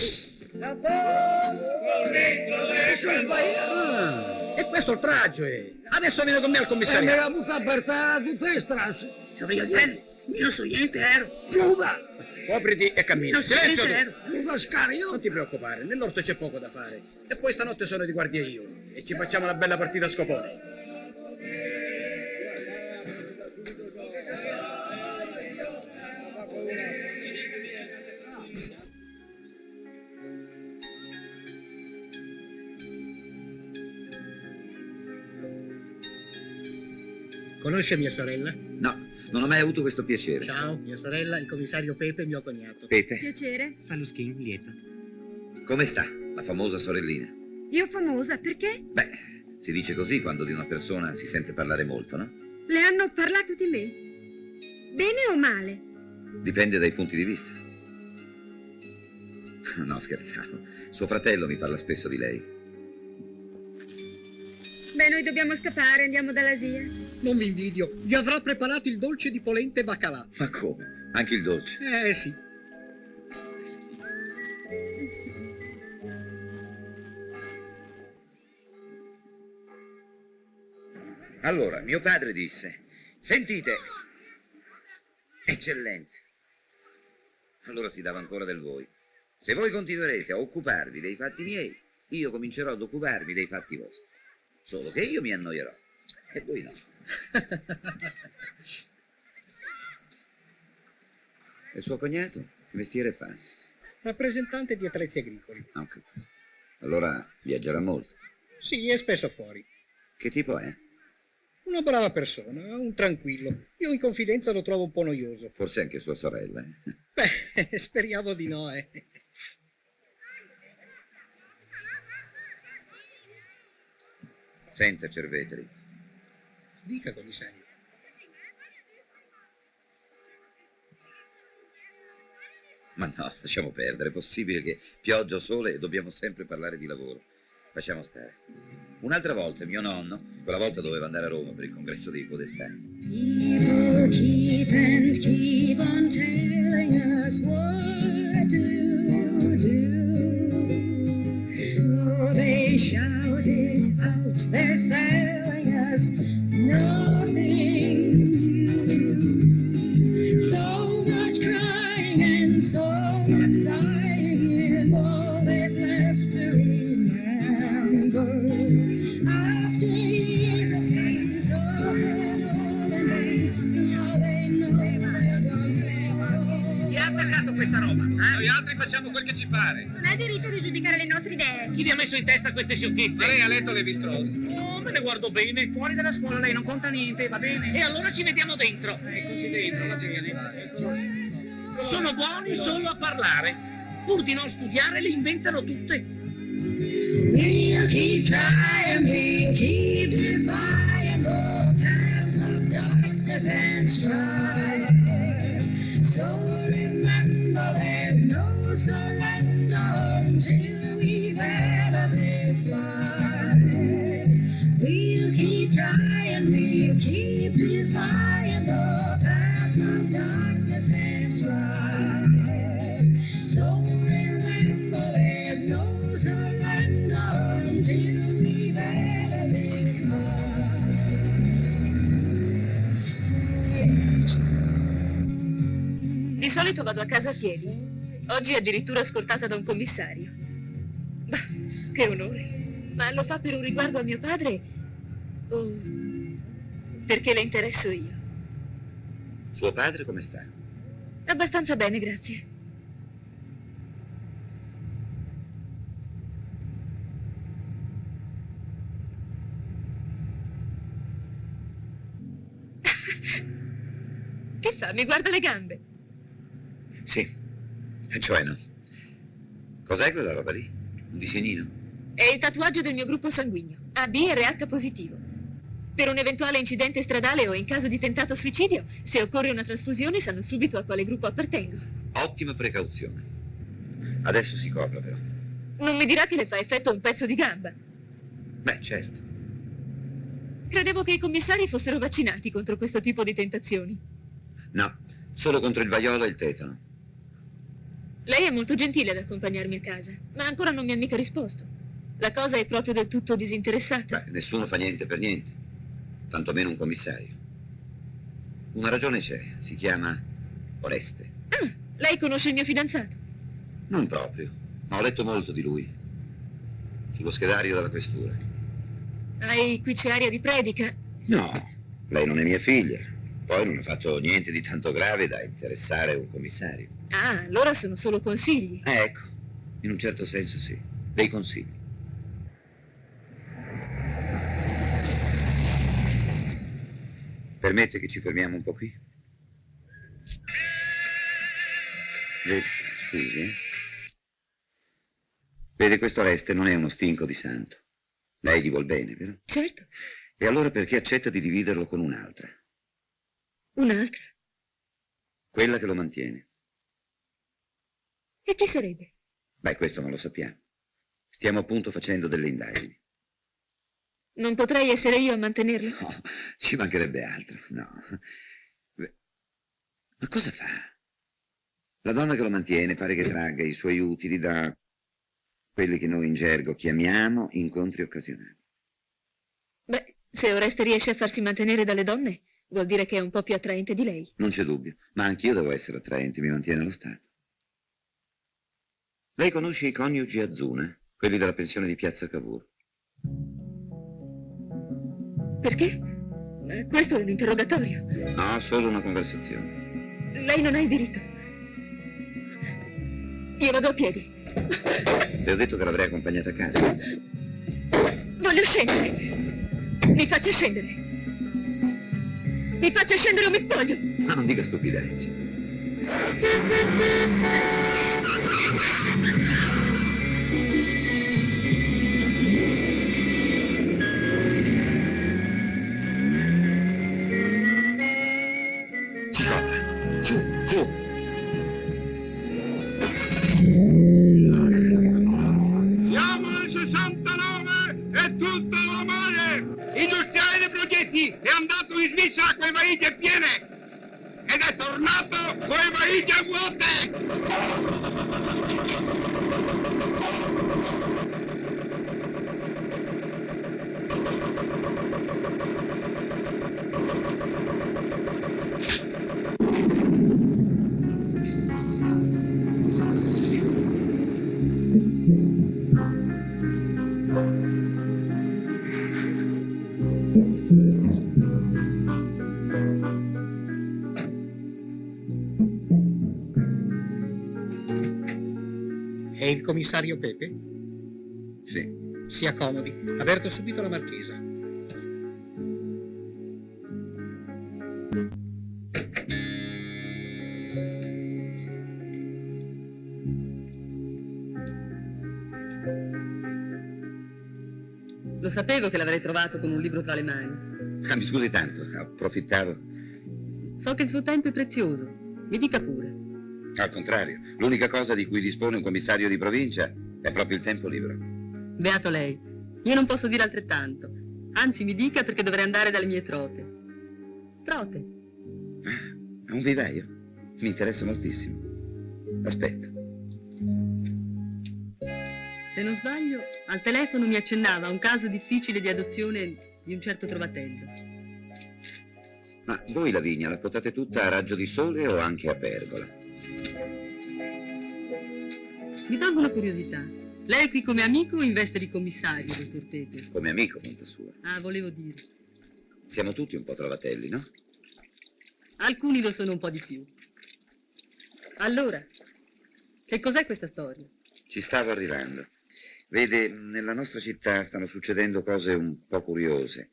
Sono sbagliato! E questo è il traggio, Adesso viene con me al E me commissariato. la butta per terra tutte le strasse. Sorriglielli, io non so niente, ero. Giuda! Copriti e cammina. Non so Silenzio niente, tu. ero. Giuda scario! Non ti preoccupare, nell'orto c'è poco da fare. E poi stanotte sono di guardia io. E ci facciamo una bella partita a scopone. Conosce mia sorella? No, non ho mai avuto questo piacere. Ciao, mia sorella, il commissario Pepe, mio cognato. Pepe, Piacere. Faluschin, lieto. come sta la famosa sorellina? Io famosa, perché? Beh, si dice così quando di una persona si sente parlare molto, no? Le hanno parlato di me? Bene o male? Dipende dai punti di vista. No, scherzavo. Suo fratello mi parla spesso di lei. Beh, noi dobbiamo scappare, andiamo dalla zia. Non vi invidio, vi avrà preparato il dolce di polente e baccalà. Ma come? Anche il dolce? Sì. Allora, mio padre disse: sentite, eccellenza. Allora si dava ancora del voi. Se voi continuerete a occuparvi dei fatti miei, io comincerò ad occuparmi dei fatti vostri. Solo che io mi annoierò e voi no. E suo cognato che mestiere fa? Rappresentante di attrezzi agricoli. Ah, ok. Allora viaggerà molto. Sì, è spesso fuori. Che tipo è? Una brava persona, un tranquillo. Io in confidenza lo trovo un po' noioso. Forse anche sua sorella. Beh, speriamo di no, Senta, Cerveteri. Dica, commissario. Ma no, lasciamo perdere. È possibile che pioggia o sole e dobbiamo sempre parlare di lavoro. lasciamo stare. Un'altra volta mio nonno, quella volta doveva andare a Roma per il congresso dei podestà. People keep and keep on telling us what to do. Oh, they shout it out, they're selling us nothing new. So much crying and so much sighing is all they've left to remember. After years of pain, so old and vain, now they know they're done. Chi ha attaccato questa roba? Noi altri facciamo quel che ci pare. Non ha diritto di giudicare le nostre idee. Chi vi ha messo in testa queste sciocchezze? Ma lei ha letto Levi Strauss? Oh, me ne guardo bene. Fuori dalla scuola lei non conta niente, va bene? E allora ci mettiamo dentro. Eccoci dentro, va bene. Sono buoni solo a parlare. Pur di non studiare le inventano tutte. We'll keep trying, we'll keep defying the paths of darkness and strife. So remember there's no surrender until we've had this life. We'll keep trying, we'll keep defying the paths of darkness and strife. So remember there's no surrender until we've had this life. Di solito vado a casa a piedi. Oggi addirittura scortata da un commissario. Bah, che onore. Ma lo fa per un riguardo a mio padre o perché le interesso io? Suo padre come sta? Abbastanza bene, grazie. Che fa? Mi guarda le gambe? Sì, cioè no. Cos'è quella roba lì? Un disegnino? È il tatuaggio del mio gruppo sanguigno, AB RH positivo. Per un eventuale incidente stradale o in caso di tentato suicidio, se occorre una trasfusione sanno subito a quale gruppo appartengo. Ottima precauzione. Adesso si copra però. Non mi dirà che le fa effetto un pezzo di gamba. Beh, certo. Credevo che i commissari fossero vaccinati contro questo tipo di tentazioni. No, solo contro il vaiolo e il tetano. Lei è molto gentile ad accompagnarmi a casa, ma ancora non mi ha mica risposto. La cosa è proprio del tutto disinteressata. Beh, nessuno fa niente per niente. Tantomeno un commissario. Una ragione c'è, si chiama Oreste. Ah, lei conosce il mio fidanzato? Non proprio, ma ho letto molto di lui. Sullo schedario della questura. Hai qui c'è aria di predica? No, lei non è mia figlia. Poi non ha fatto niente di tanto grave da interessare un commissario. Ah, allora sono solo consigli. Ecco, in un certo senso sì, dei consigli. Permette che ci fermiamo un po' qui? Vedi, scusi, eh? Vede, questo Oreste non è uno stinco di santo. Lei gli vuol bene, vero? Certo. E allora perché accetta di dividerlo con un'altra? Un'altra? Quella che lo mantiene. E chi sarebbe? Beh, questo non lo sappiamo. Stiamo appunto facendo delle indagini. Non potrei essere io a mantenerlo? No, ci mancherebbe altro, no. Beh, ma cosa fa? La donna che lo mantiene pare che tragga i suoi utili da quelli che noi in gergo chiamiamo incontri occasionali. Beh, se Oreste riesce a farsi mantenere dalle donne, vuol dire che è un po' più attraente di lei. Non c'è dubbio, ma anch'io devo essere attraente, mi mantiene lo Stato. Lei conosce i coniugi Azzuna, quelli della pensione di Piazza Cavour? Perché? Questo è un interrogatorio. No, solo una conversazione. Lei non ha il diritto. Io vado a piedi. Le ho detto che l'avrei accompagnata a casa. Voglio scendere. Mi faccia scendere. Mi faccia scendere o mi spoglio. Ma non dica stupidaggini. Si copra. Su, su. Siamo nel 69! chi c'ha quelle valigie piene ed è tornato con le valigie È il commissario Pepe? Sì. Si accomodi. Avverto subito la marchesa. Lo sapevo che l'avrei trovato con un libro tra le mani. Ah, mi scusi tanto, approfittavo. So che il suo tempo è prezioso. Mi dica pure. Al contrario, l'unica cosa di cui dispone un commissario di provincia è proprio il tempo libero. Beato lei. Io non posso dire altrettanto. Anzi, mi dica perché dovrei andare dalle mie trote. Trote? È un vivaio? Mi interessa moltissimo. Aspetta. Se non sbaglio, al telefono mi accennava un caso difficile di adozione di un certo trovatello. Ma voi la vigna la potate tutta a raggio di sole o anche a pergola? Mi tolgo una curiosità. Lei è qui come amico o in veste di commissario, dottor Pepe? Come amico, conta sua. Ah, volevo dire. Siamo tutti un po' trovatelli, no? Alcuni lo sono un po' di più. Allora, che cos'è questa storia? Ci stavo arrivando. Vede, nella nostra città stanno succedendo cose un po' curiose,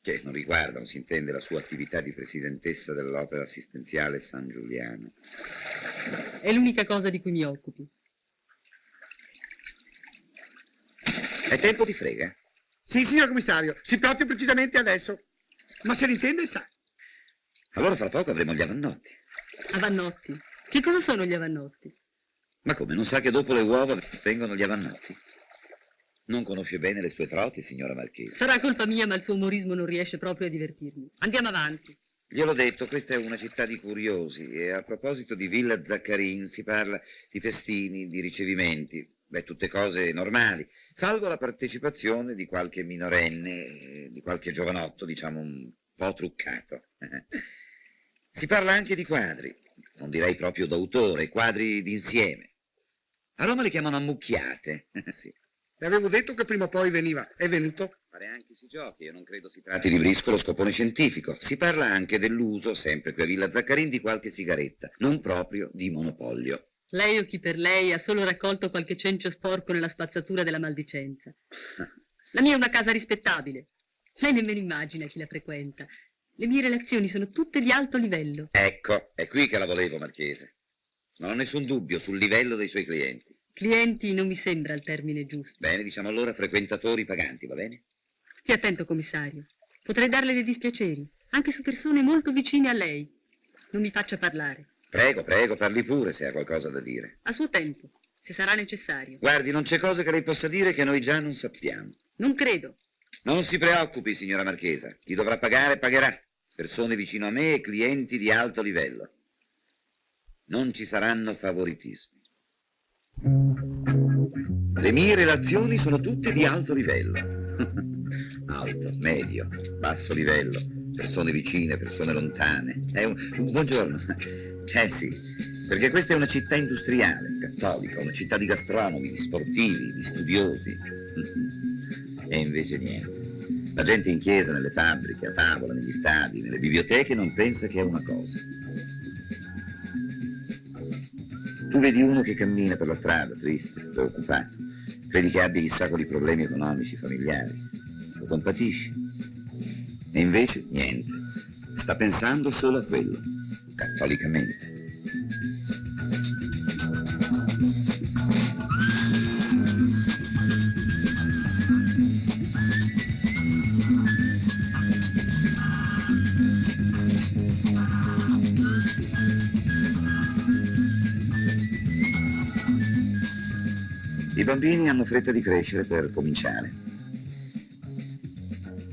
che non riguardano, si intende, la sua attività di presidentessa dell'opera assistenziale San Giuliano. È l'unica cosa di cui mi occupi. È tempo di frega? Sì, signor commissario, sì, proprio precisamente adesso. Ma se l'intende, sa. Allora fra poco avremo gli avannotti. Avannotti? Che cosa sono gli avannotti? Ma come, non sa che dopo le uova vengono gli avannotti? Non conosce bene le sue troti, signora Marchesa. Sarà colpa mia, ma il suo umorismo non riesce proprio a divertirmi. Andiamo avanti. Gliel'ho detto, questa è una città di curiosi e a proposito di Villa Zaccarin si parla di festini, di ricevimenti, beh, tutte cose normali, salvo la partecipazione di qualche minorenne, di qualche giovanotto, diciamo un po' truccato. Si parla anche di quadri, non direi proprio d'autore, quadri d'insieme. A Roma le chiamano ammucchiate, sì. Le avevo detto che prima o poi veniva. È venuto? Pare anche si giochi, io non credo si tratti di briscolo scopone scientifico. Si parla anche dell'uso, sempre qui a Villa Zaccarin, di qualche sigaretta, non proprio di monopolio. Lei o chi per lei ha solo raccolto qualche cencio sporco nella spazzatura della maldicenza. La mia è una casa rispettabile. Lei nemmeno immagina chi la frequenta. Le mie relazioni sono tutte di alto livello. Ecco, è qui che la volevo, Marchese. Non ho nessun dubbio sul livello dei suoi clienti. Clienti non mi sembra il termine giusto. Bene, diciamo allora frequentatori paganti, va bene? Stia attento, commissario. Potrei darle dei dispiaceri, anche su persone molto vicine a lei. Non mi faccia parlare. Prego, prego, parli pure se ha qualcosa da dire. A suo tempo, se sarà necessario. Guardi, non c'è cosa che lei possa dire che noi già non sappiamo. Non credo. Non si preoccupi, signora Marchesa. Chi dovrà pagare, pagherà. Persone vicino a me e clienti di alto livello. Non ci saranno favoritismi. Le mie relazioni sono tutte di alto livello. Alto, medio, basso livello. Persone vicine, persone lontane. Buongiorno. Sì, perché questa è una città industriale, cattolica, una città di gastronomi, di sportivi, di studiosi. E invece niente. La gente in chiesa, nelle fabbriche, a tavola, negli stadi, nelle biblioteche non pensa che è una cosa. Tu vedi uno che cammina per la strada, triste, preoccupato. Credi che abbia chissà quali problemi economici, familiari. Lo compatisci. E invece niente. Sta pensando solo a quello, cattolicamente. I bambini hanno fretta di crescere per cominciare.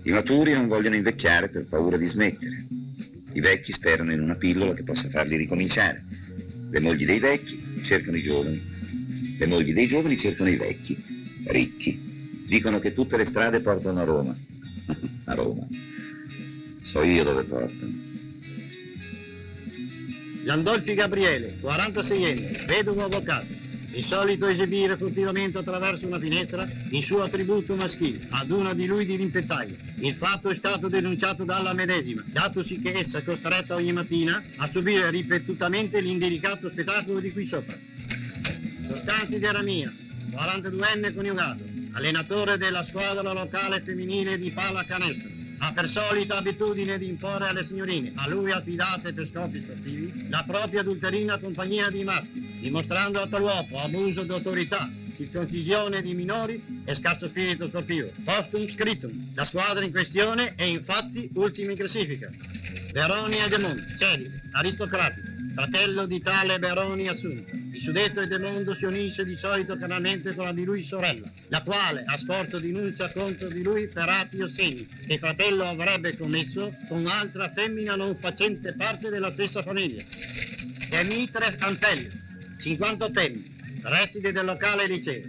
I maturi non vogliono invecchiare per paura di smettere. I vecchi sperano in una pillola che possa farli ricominciare. Le mogli dei vecchi cercano i giovani. Le mogli dei giovani cercano i vecchi, ricchi. Dicono che tutte le strade portano a Roma. A Roma. So io dove portano. Giandolfi Gabriele, 46enne, vedovo avvocato. Di solito esibire furtivamente attraverso una finestra il suo attributo maschile ad una di lui di rimpettaio. Il fatto è stato denunciato dalla medesima, datosi che essa è costretta ogni mattina a subire ripetutamente l'indelicato spettacolo di qui sopra. Costanzi De Ramia, 42enne coniugato, allenatore della squadra locale femminile di pallacanestro. Ha per solita abitudine di imporre alle signorine, a lui affidate per scopi sportivi, la propria adulterina compagnia di maschi, dimostrando a tal uopo abuso d'autorità, circoncisione di minori e scarso spirito sportivo. Postum scriptum. La squadra in questione è infatti ultima in classifica. Beroni Edemond, celibe, aristocratico, fratello di tale Beroni Assunto. Il suddetto Edemondo si unisce di solito carnalmente con la di lui sorella, la quale ha sporto denuncia contro di lui per atti osceni che il fratello avrebbe commesso con altra femmina non facente parte della stessa famiglia. Demitre Antelli, 58enne, preside del locale liceo,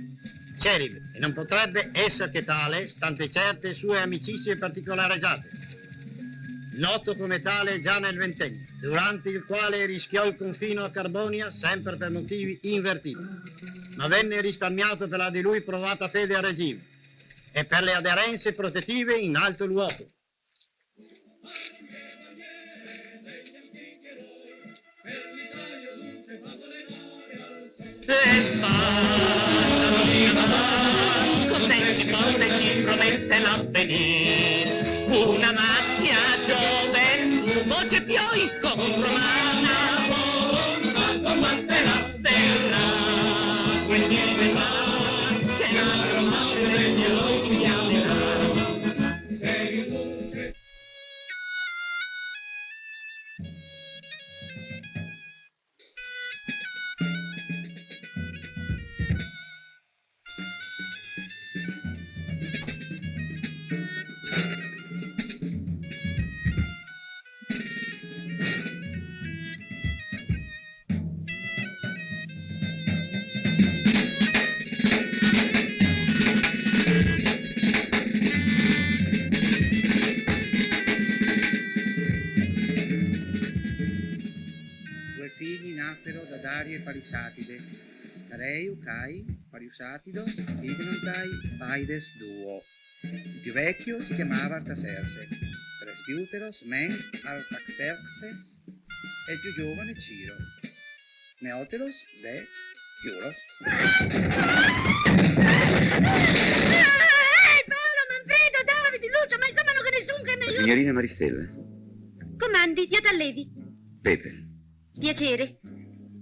celibe, e non potrebbe essere che tale, stante certe sue amicizie particolareggiate. Noto come tale già nel ventennio, durante il quale rischiò il confino a Carbonia sempre per motivi invertiti, ma venne risparmiato per la di lui provata fede al regime e per le aderenze protettive in alto luogo. Cos'è ci vuole, ci promette l'avvenire? Una macchina giovane, voce pioi con romana, quante la terra, quel nieve va, che la romana glielo ci chiamerà. Dario e Parisatide, Dareu, Cai, Pariusatidos, Ignontai, Paides duo. Il più vecchio si chiamava Artaserse, Presbyteros, Men, Artaxerxes e il più giovane Ciro. Neoteros, De, Piuros. Paolo, Manfredo, Davide, Lucio, ma insomma non che nessuno che mi aiuti. Signorina Maristella. Comandi, io t'allevi. Pepe. Piacere.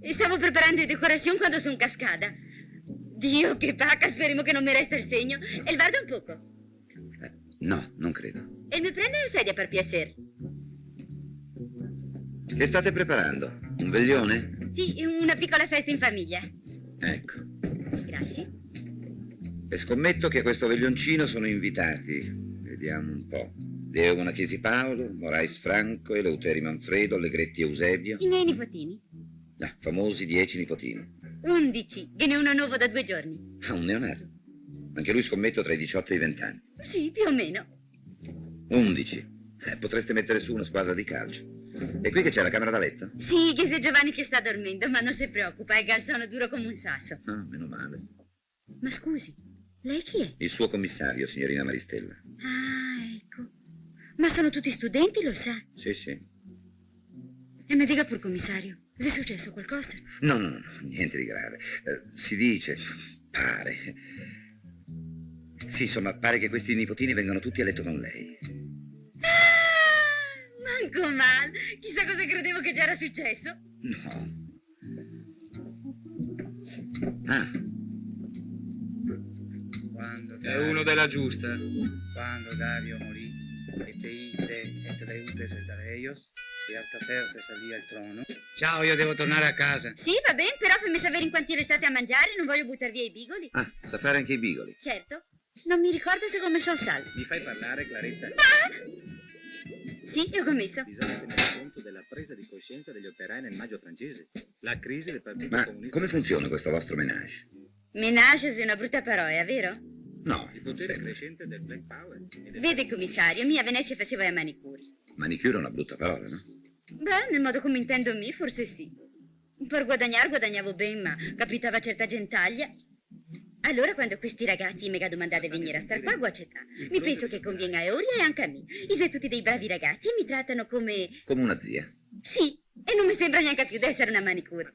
Stavo preparando le decorazioni quando sono cascata. Dio, che pacca, speriamo che non mi resta il segno. E il vardo un poco. No, non credo. E mi prende la sedia per piacere. Che state preparando? Un veglione? Sì, una piccola festa in famiglia. Ecco. Grazie. E scommetto che a questo veglioncino sono invitati. Vediamo un po'. Diego Monachesi Paolo, Morais Franco, Eleuteri Manfredo, Allegretti Eusebio. I miei nipotini. Famosi 10 nipotini. 11, e ne ho uno nuovo da 2 giorni. Ah, un neonato. Anche lui scommetto tra i 18 e i 20 anni. Sì, più o meno. 11. Potreste mettere su una squadra di calcio. E qui che c'è la camera da letto? Sì, che se Giovanni che sta dormendo, ma non si preoccupa, è Garzano duro come un sasso. Ah, meno male. Ma scusi, lei chi è? Il suo commissario, signorina Maristella. Ah, ecco. Ma sono tutti studenti, lo sa? Sì, sì. E mi dica pur, commissario, se è successo qualcosa? No, niente di grave. Si dice, pare. Sì, insomma, pare che questi nipotini vengano tutti a letto con lei. Manco mal. Chissà cosa credevo che già era successo. No. Ah. È uno della giusta. Quando Dario morì, e Teite et Leutes et Dareios, e Artaserse salì al trono. Ciao, io devo tornare a casa. Sì, va bene, però fammi sapere in quanti restate a mangiare, non voglio buttar via i bigoli. Ah, sa fare anche i bigoli. Certo. Non mi ricordo se ho commesso il sal. Mi fai parlare, Claretta? Sì, io ho commesso. Bisogna tenere conto della presa di coscienza degli operai nel maggio francese. La crisi del partito Ma comunista. come funziona questo vostro menage? Menage è una brutta parola, vero? No, Il non potere sembra. crescente del Black Power. e del- Vede, commissario, a Venezia facevo i manicure. Manicure è una brutta parola, no? Beh, nel modo come intendo me, forse sì. Per guadagnare guadagnavo ben, ma capitava certa gentaglia. Allora, quando questi ragazzi mi domandano di venire a star qua, accetta. Mi penso che conviene a Euria e anche a me. I sei tutti dei bravi ragazzi e mi trattano come... Come una zia. Sì, e non mi sembra neanche più di essere una manicure.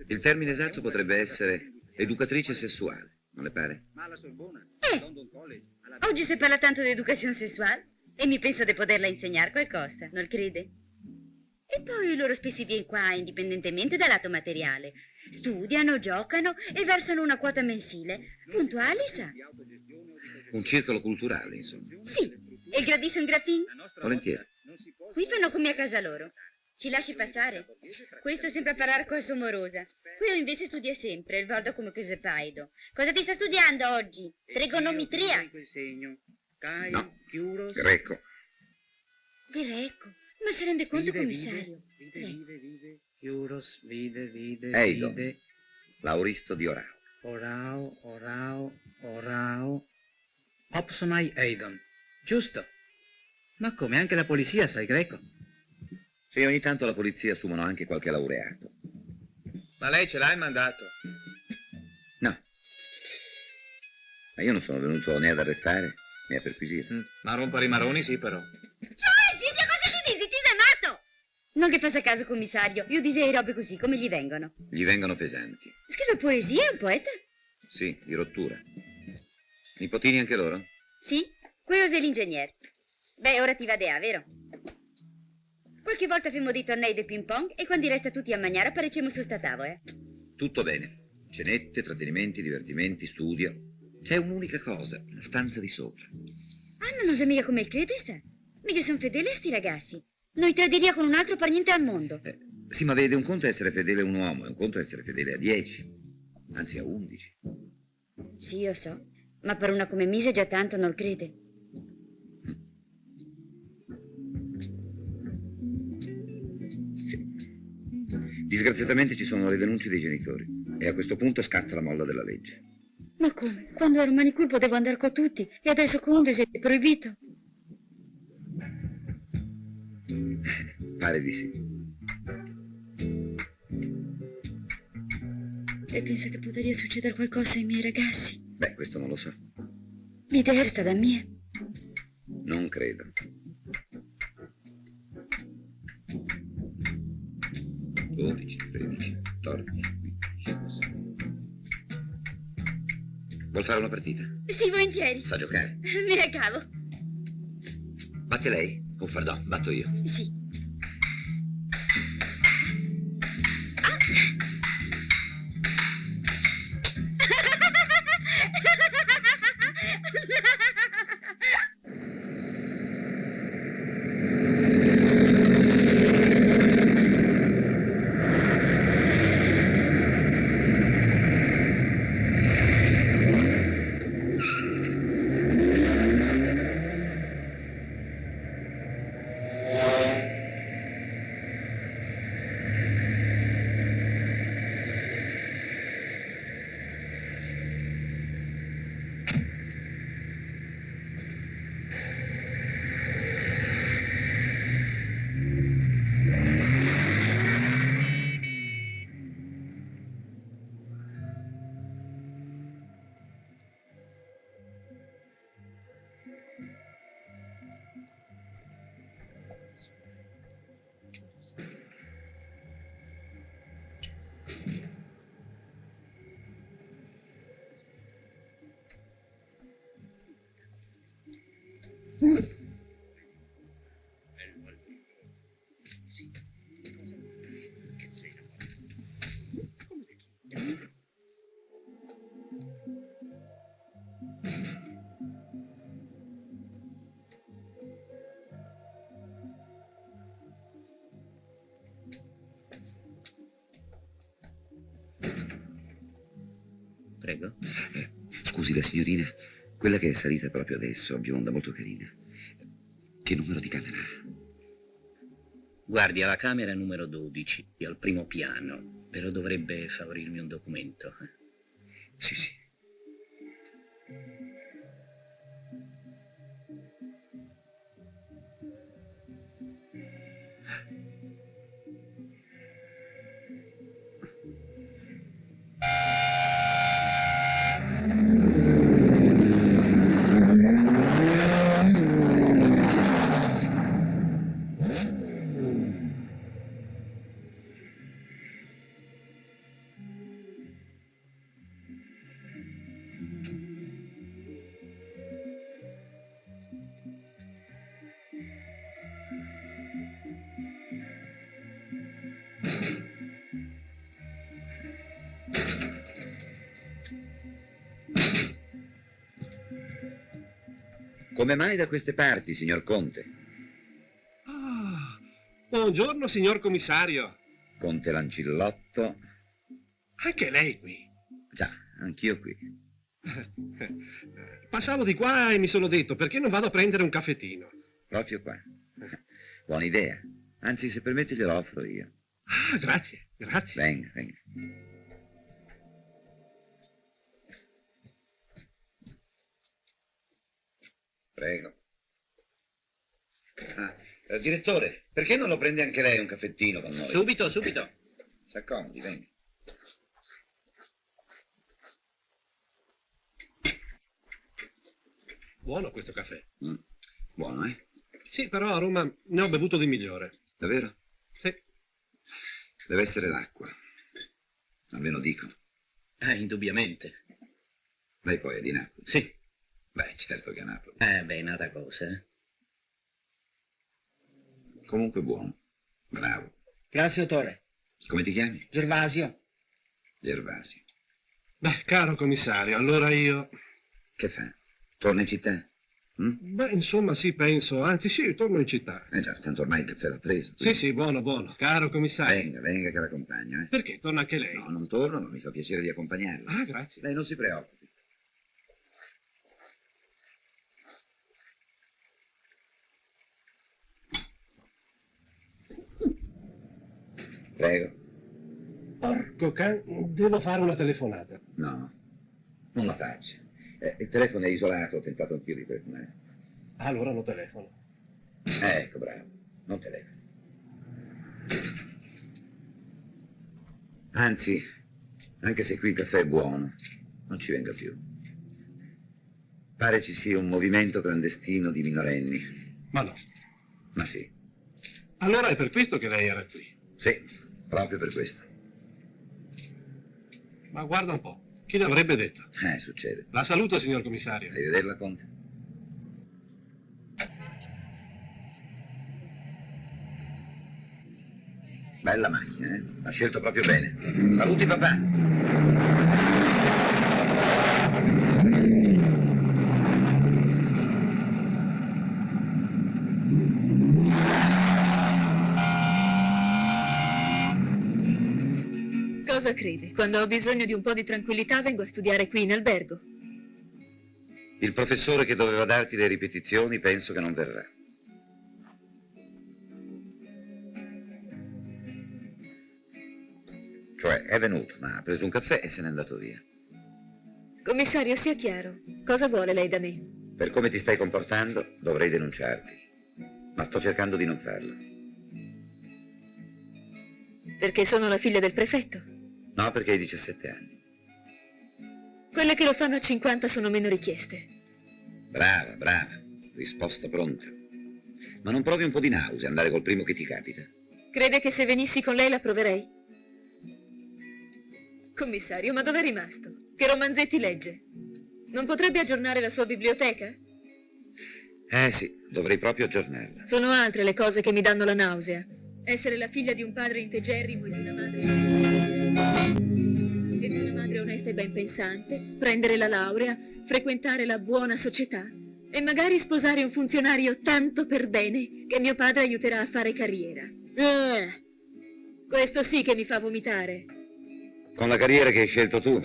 Il termine esatto potrebbe essere educatrice sessuale, non le pare? Ma alla Sorbona, London College, alla... Oggi si parla tanto di educazione sessuale e mi penso di poterla insegnare qualcosa, non crede? E poi loro spesso viene qua indipendentemente dal lato materiale. Studiano, giocano e versano una quota mensile. Puntuali, sa? Un circolo culturale, insomma. Sì, e il gradisson graffin? Volentieri. Qui fanno come a casa loro. Ci lasci passare? Questo sempre a parlare col somorosa. Qui io invece studia sempre, il valdo come che paido. Cosa ti sta studiando oggi? Trigonometria? Quel segno. Cai, No. chiuros. Greco. Greco. Ma si rende conto, Vide, commissario? Vide. Chiuros, vide. Eidon. Vide. Lauristo di Orao. Orao. Opsomai Eidon. Giusto. Ma come, anche la polizia sa il greco? Sì, ogni tanto la polizia assumono anche qualche laureato. Ma lei ce l'ha il mandato? No. Ma io non sono venuto né ad arrestare né a perquisire. Ma rompere i maroni sì, però. Cioè, Giglio, cosa ti dici? Ti sei matto? Non che faccia caso, commissario. Io disei robe così, come gli vengono. Gli vengono pesanti. Scrive poesie, è un poeta? Sì, di rottura. Nipotini anche loro? Sì, quello è l'ingegnere. Beh, ora ti va dea, vero? Qualche volta femo dei tornei di ping pong e quando resta tutti a mangiare apparecemo su sta tavola. Tutto bene. Cenette, trattenimenti, divertimenti, studio. C'è un'unica cosa, la stanza di sopra. Ah, ma non sa mica come il crede, sa? Mica sono fedeli a sti ragazzi. Non tradiria con un altro per niente al mondo. Sì, ma vede, un conto è essere fedele a un uomo e un conto è essere fedele a 10. Anzi, a 11. Sì, io so. Ma per una come Mise già tanto non crede. Disgraziatamente ci sono le denunce dei genitori e a questo punto scatta la molla della legge. Ma come? Quando ero manicure potevo andare con tutti e adesso con Undes è proibito. Pare di sì. E pensa che potrebbe succedere qualcosa ai miei ragazzi? Beh, questo non lo so. L'idea sta da mia. Non credo. 12, 13, 14, 15, 16. Vuol fare una partita? Sì, volentieri. Sa giocare? Me ne cavo. Batte lei? O pardon, batto io. Sì. Prego. Scusi la signorina, Quella che è salita proprio adesso, bionda, molto carina. Che numero di camera ha? Guardi, alla camera numero 12, al primo piano, però dovrebbe favorirmi un documento. Sì, sì. Come mai da queste parti, signor Conte? Ah, buongiorno, signor commissario. Conte Lancillotto. Anche lei qui. Già, anch'io qui. Passavo di qua e mi sono detto, perché non vado a prendere un caffettino? Proprio qua. Buona idea. Anzi, se permette glielo offro io. Ah, grazie, grazie. Venga, venga. Prego. Direttore, perché non lo prende anche lei un caffettino con noi? Subito, subito. S'accomodi, venga. Buono questo caffè. Buono, eh? Sì, però a Roma ne ho bevuto di migliore. Davvero? Sì. Deve essere l'acqua. Almeno dicono. Indubbiamente. Lei poi è di Napoli? Sì. Beh, certo che a Napoli. Beh, nata cosa, eh? Comunque buono. Bravo. Grazie, dottore. Come ti chiami? Gervasio. Gervasio. Beh, caro commissario, allora io... Che fa? Torna in città? Beh, insomma, sì, penso. Anzi, sì, torno in città. Già, tanto ormai il caffè l'ha preso. Sì, sì, buono, buono. Caro commissario. Venga, venga che l'accompagno, eh. Perché? Torna anche lei? No, non torno, ma mi fa piacere di accompagnarla. Ah, grazie. Lei non si preoccupi. Prego. Porco can... Devo fare una telefonata. No, non la faccia. Il telefono è isolato, ho tentato anch'io di telefonare. Allora non telefono. Ecco, bravo. Non telefono. Anzi, anche se qui il caffè è buono, non ci venga più. Pare ci sia un movimento clandestino di minorenni. Ma no. Ma sì. Allora è per questo che lei era qui? Sì, proprio per questo. Ma guarda un po', chi l'avrebbe detto? Succede. La saluto, signor commissario. Arrivederla, Conte. Bella macchina, eh? Ha scelto proprio bene. Saluti, papà. Cosa crede? Quando ho bisogno di un po' di tranquillità vengo a studiare qui in albergo. Il professore che doveva darti le ripetizioni penso che non verrà. Cioè, è venuto, ma ha preso un caffè e se n'è andato via. Commissario, sia chiaro. Cosa vuole lei da me? Per come ti stai comportando, dovrei denunciarti. Ma sto cercando di non farlo. Perché sono la figlia del prefetto? No, perché hai 17 anni. Quelle che lo fanno a 50 sono meno richieste. Brava, brava. Risposta pronta. Ma non provi un po' di nausea andare col primo che ti capita? Crede che se venissi con lei la proverei? Commissario, ma dov'è rimasto? Che romanzetti legge? Non potrebbe aggiornare la sua biblioteca? Sì, dovrei proprio aggiornarla. Sono altre le cose che mi danno la nausea. Essere la figlia di un padre integerrimo e di una madre onesta e ben pensante, prendere la laurea, frequentare la buona società e magari sposare un funzionario tanto per bene che mio padre aiuterà a fare carriera. Questo sì che mi fa vomitare. Con la carriera che hai scelto tu,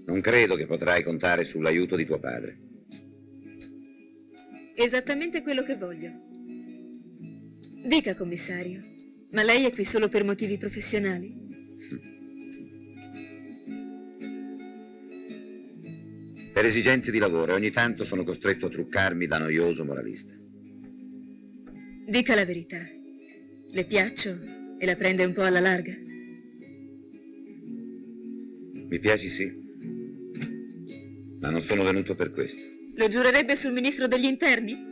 non credo che potrai contare sull'aiuto di tuo padre. Esattamente quello che voglio. Dica, commissario, ma lei è qui solo per motivi professionali? Per esigenze di lavoro, ogni tanto sono costretto a truccarmi da noioso moralista. Dica la verità. Le piaccio e la prende un po' alla larga? Mi piaci, sì. Ma non sono venuto per questo. Lo giurerebbe sul ministro degli interni?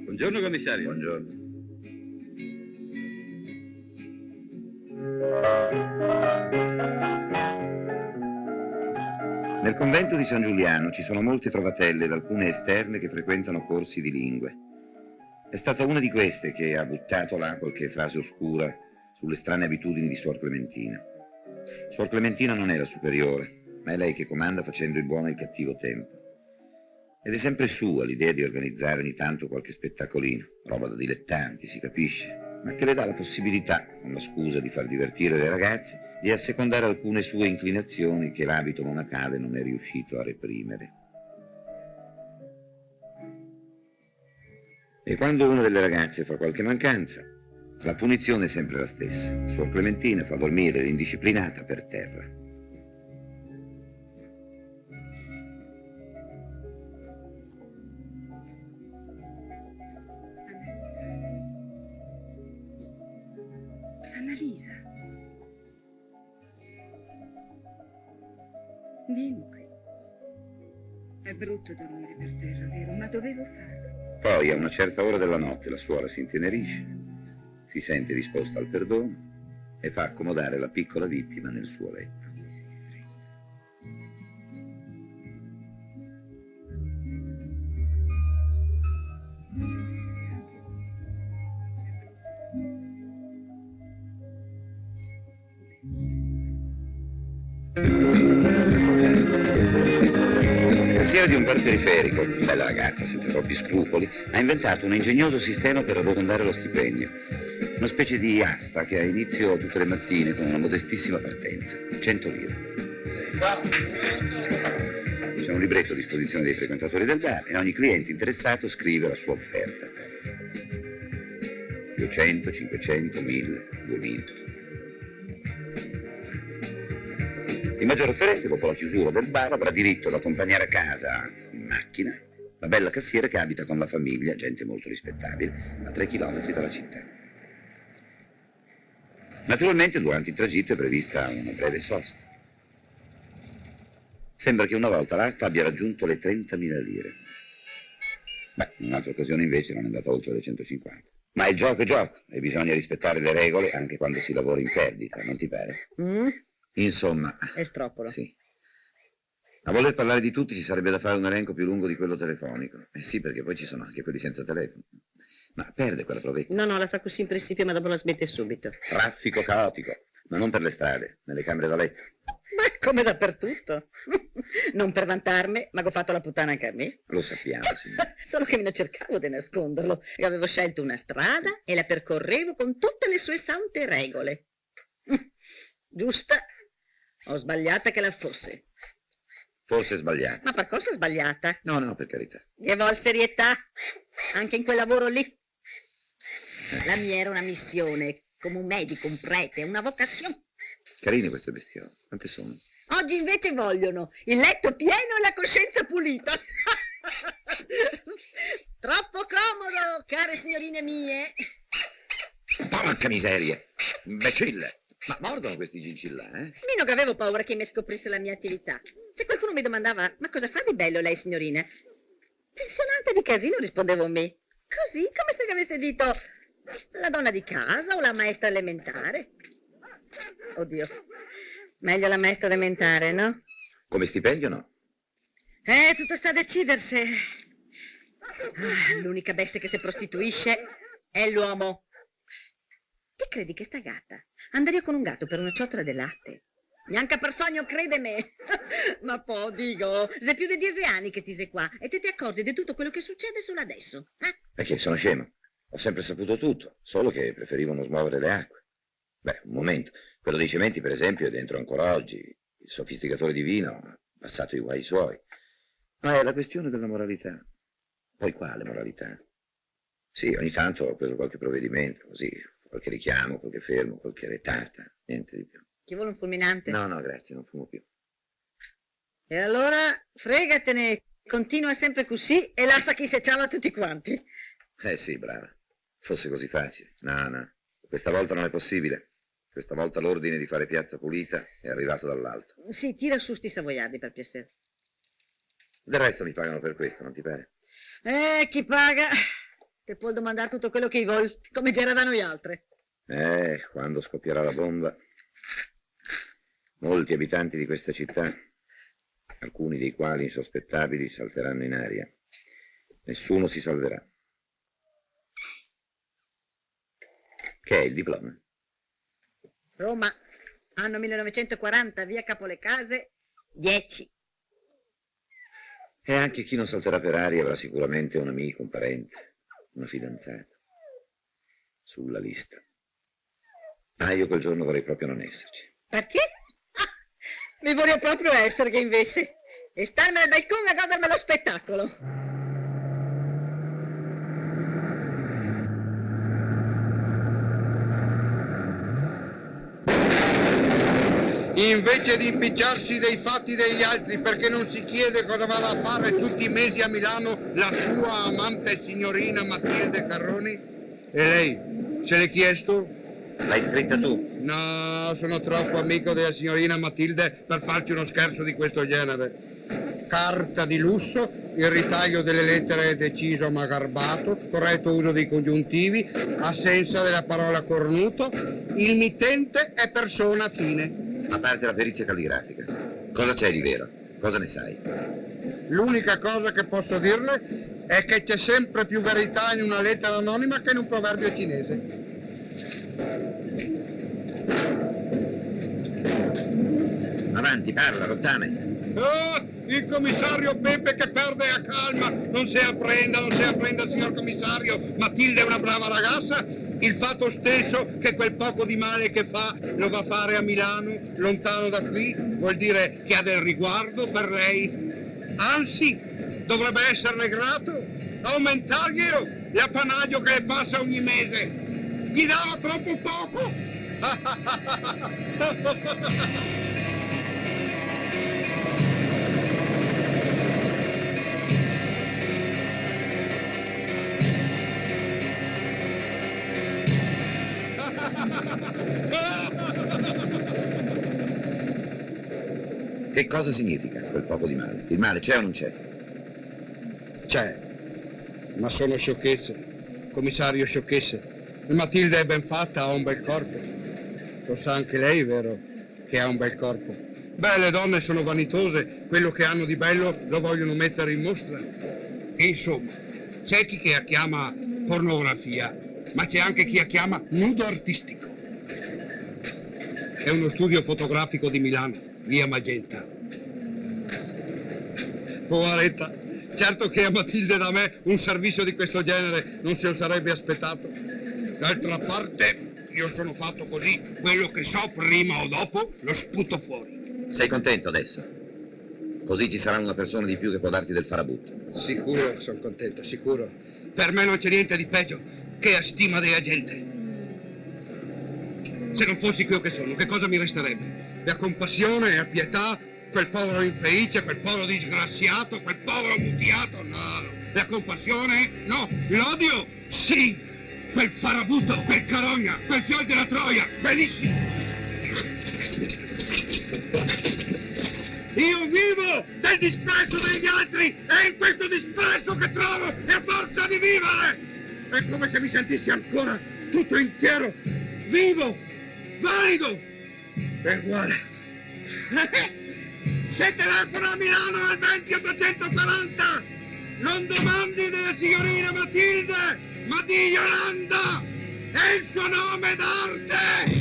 Buongiorno, commissario. Buongiorno. Nel convento di San Giuliano ci sono molte trovatelle ed alcune esterne che frequentano corsi di lingue. È stata una di queste che ha buttato là qualche frase oscura sulle strane abitudini di Suor Clementina. Suor Clementina non è la superiore, ma è lei che comanda facendo il buono e il cattivo tempo. Ed è sempre sua l'idea di organizzare ogni tanto qualche spettacolino, roba da dilettanti, si capisce, ma che le dà la possibilità, con la scusa di far divertire le ragazze, di assecondare alcune sue inclinazioni che l'abito monacale non è riuscito a reprimere. E quando una delle ragazze fa qualche mancanza, la punizione è sempre la stessa. Suor Clementina fa dormire l'indisciplinata per terra. Annalisa. Vieni qui. È brutto dormire per terra, vero? Ma dovevo farlo. Poi a una certa ora della notte la suora si intenerisce, si sente disposta al perdono e fa accomodare la piccola vittima nel suo letto. Il cassiere di un bar periferico, bella ragazza senza troppi scrupoli, ha inventato un ingegnoso sistema per arrotondare lo stipendio. Una specie di asta che ha inizio tutte le mattine con una modestissima partenza, 100 lire. C'è un libretto a disposizione dei frequentatori del bar e ogni cliente interessato scrive la sua offerta. 200, 500, 1000, 2000. Il maggior offerente, dopo la chiusura del bar, avrà diritto ad accompagnare a casa in macchina la bella cassiera che abita con la famiglia, gente molto rispettabile, a 3 chilometri dalla città. Naturalmente durante il tragitto è prevista una breve sosta. Sembra che una volta l'asta abbia raggiunto le 30.000 lire. Beh, in un'altra occasione invece non è andata oltre le 150. Ma il gioco è gioco e bisogna rispettare le regole anche quando si lavora in perdita, non ti pare? Insomma... È stropolo. Sì. A voler parlare di tutti ci sarebbe da fare un elenco più lungo di quello telefonico. Eh sì, perché poi ci sono anche quelli senza telefono. Ma perde quella provetta. No, la fa così in principio, ma dopo la smette subito. Traffico caotico, ma non per le strade, nelle camere da letto. Ma come dappertutto. Non per vantarmi, ma ho fatto la puttana anche a me. Lo sappiamo, signora. Solo che non cercavo di nasconderlo. Io avevo scelto una strada e la percorrevo con tutte le sue sante regole. Giusta o sbagliata che la fosse. Forse sbagliata. Ma per cosa sbagliata? No, per carità. Io vol serietà, anche in quel lavoro lì. La mia era una missione, come un medico, un prete, una vocazione. Carine queste bestiole. Quante sono? Oggi invece vogliono il letto pieno e la coscienza pulita. Troppo comodo, care signorine mie. Porca miseria! Imbecille! Ma mordono questi gincillà, eh? Meno che avevo paura che mi scoprisse la mia attività. Se qualcuno mi domandava, ma cosa fa di bello lei, signorina? Pensionata di casino, rispondevo a me. Così, come se avesse detto la donna di casa o la maestra elementare. Oddio, meglio la maestra elementare, no? Come stipendio, no? Tutto sta a decidersi. L'unica bestia che si prostituisce è l'uomo. Ti credi che sta gatta andaria con un gatto per una ciotola di latte? Neanche per sogno, credeme. Ma poi, dico, sei più di 10 anni che ti sei qua e te ti accorgi di tutto quello che succede solo adesso. Perché sono scemo? Ho sempre saputo tutto, solo che preferivano smuovere le acque. Beh, un momento. Quello dei cementi, per esempio, è dentro ancora oggi. Il sofisticatore di vino ha passato i guai suoi. Ma è la questione della moralità. Poi quale moralità? Sì, ogni tanto ho preso qualche provvedimento, così, qualche richiamo, qualche fermo, qualche retata, niente di più. Ti vuole un fulminante? No, grazie, non fumo più. E allora, fregatene, continua sempre così e lascia chi se ciava tutti quanti. Sì, brava. Fosse così facile. No. Questa volta non è possibile. Questa volta l'ordine di fare piazza pulita è arrivato dall'alto. Sì, tira su sti savoiardi per piacere. Del resto mi pagano per questo, non ti pare? Chi paga? Te può domandare tutto quello che vuoi, come già era da noi altre. Quando scoppierà la bomba, molti abitanti di questa città, alcuni dei quali insospettabili, salteranno in aria. Nessuno si salverà. Che è il diploma? Roma, anno 1940, via Capo le Case, 10. E anche chi non salterà per aria avrà sicuramente un amico, un parente, una fidanzata sulla lista. Io quel giorno vorrei proprio non esserci. Perché? Mi vorrei proprio essere che invece. E starmi al balcone a godermi lo spettacolo. Invece di impicciarsi dei fatti degli altri perché non si chiede cosa vada a fare tutti i mesi a Milano la sua amante signorina Matilde Carroni? E lei, se l'è chiesto? L'hai scritta tu? No, sono troppo amico della signorina Matilde per farci uno scherzo di questo genere. Carta di lusso, il ritaglio delle lettere è deciso ma garbato, corretto uso dei congiuntivi, assenza della parola cornuto, il mittente è persona fine. A parte la perizia calligrafica, cosa c'è di vero? Cosa ne sai? L'unica cosa che posso dirle è che c'è sempre più verità in una lettera anonima che in un proverbio cinese. Avanti, parla, rottame. Il commissario Pepe che perde la calma. Non si apprenda, signor commissario. Matilde è una brava ragazza. Il fatto stesso che quel poco di male che fa lo va a fare a Milano, lontano da qui, vuol dire che ha del riguardo per lei. Anzi, dovrebbe esserle grato, aumentarglielo l'appanaggio che le passa ogni mese. Gli dava troppo poco. Che cosa significa quel poco di male? Il male c'è o non c'è? C'è, ma sono sciocchezze, commissario, sciocchezze. Matilde è ben fatta, ha un bel corpo. Lo sa anche lei, vero, che ha un bel corpo. Beh, le donne sono vanitose, quello che hanno di bello lo vogliono mettere in mostra. E insomma, c'è chi che la chiama pornografia, ma c'è anche chi la chiama nudo artistico. È uno studio fotografico di Milano, via Magenta. Poveretta, certo che a Matilde da me un servizio di questo genere non se lo sarebbe aspettato. D'altra parte, io sono fatto così, quello che so prima o dopo lo sputo fuori. Sei contento adesso? Così ci sarà una persona di più che può darti del farabutto. Sicuro che sono contento, sicuro. Per me non c'è niente di peggio che la stima della gente. Se non fossi quello che sono, che cosa mi resterebbe? La compassione, la pietà, quel povero infelice, quel povero disgraziato, quel povero mutiato, no. La compassione, no. L'odio, sì. Quel farabutto, quel carogna, quel fior della Troia, benissimo. Io vivo del disprezzo degli altri e in questo disprezzo che trovo è forza di vivere. È come se mi sentissi ancora tutto intero, vivo, valido e uguale. Se telefono a Milano al 20840, non domandi della signorina Matilde, ma di Yolanda! È il suo nome d'arte!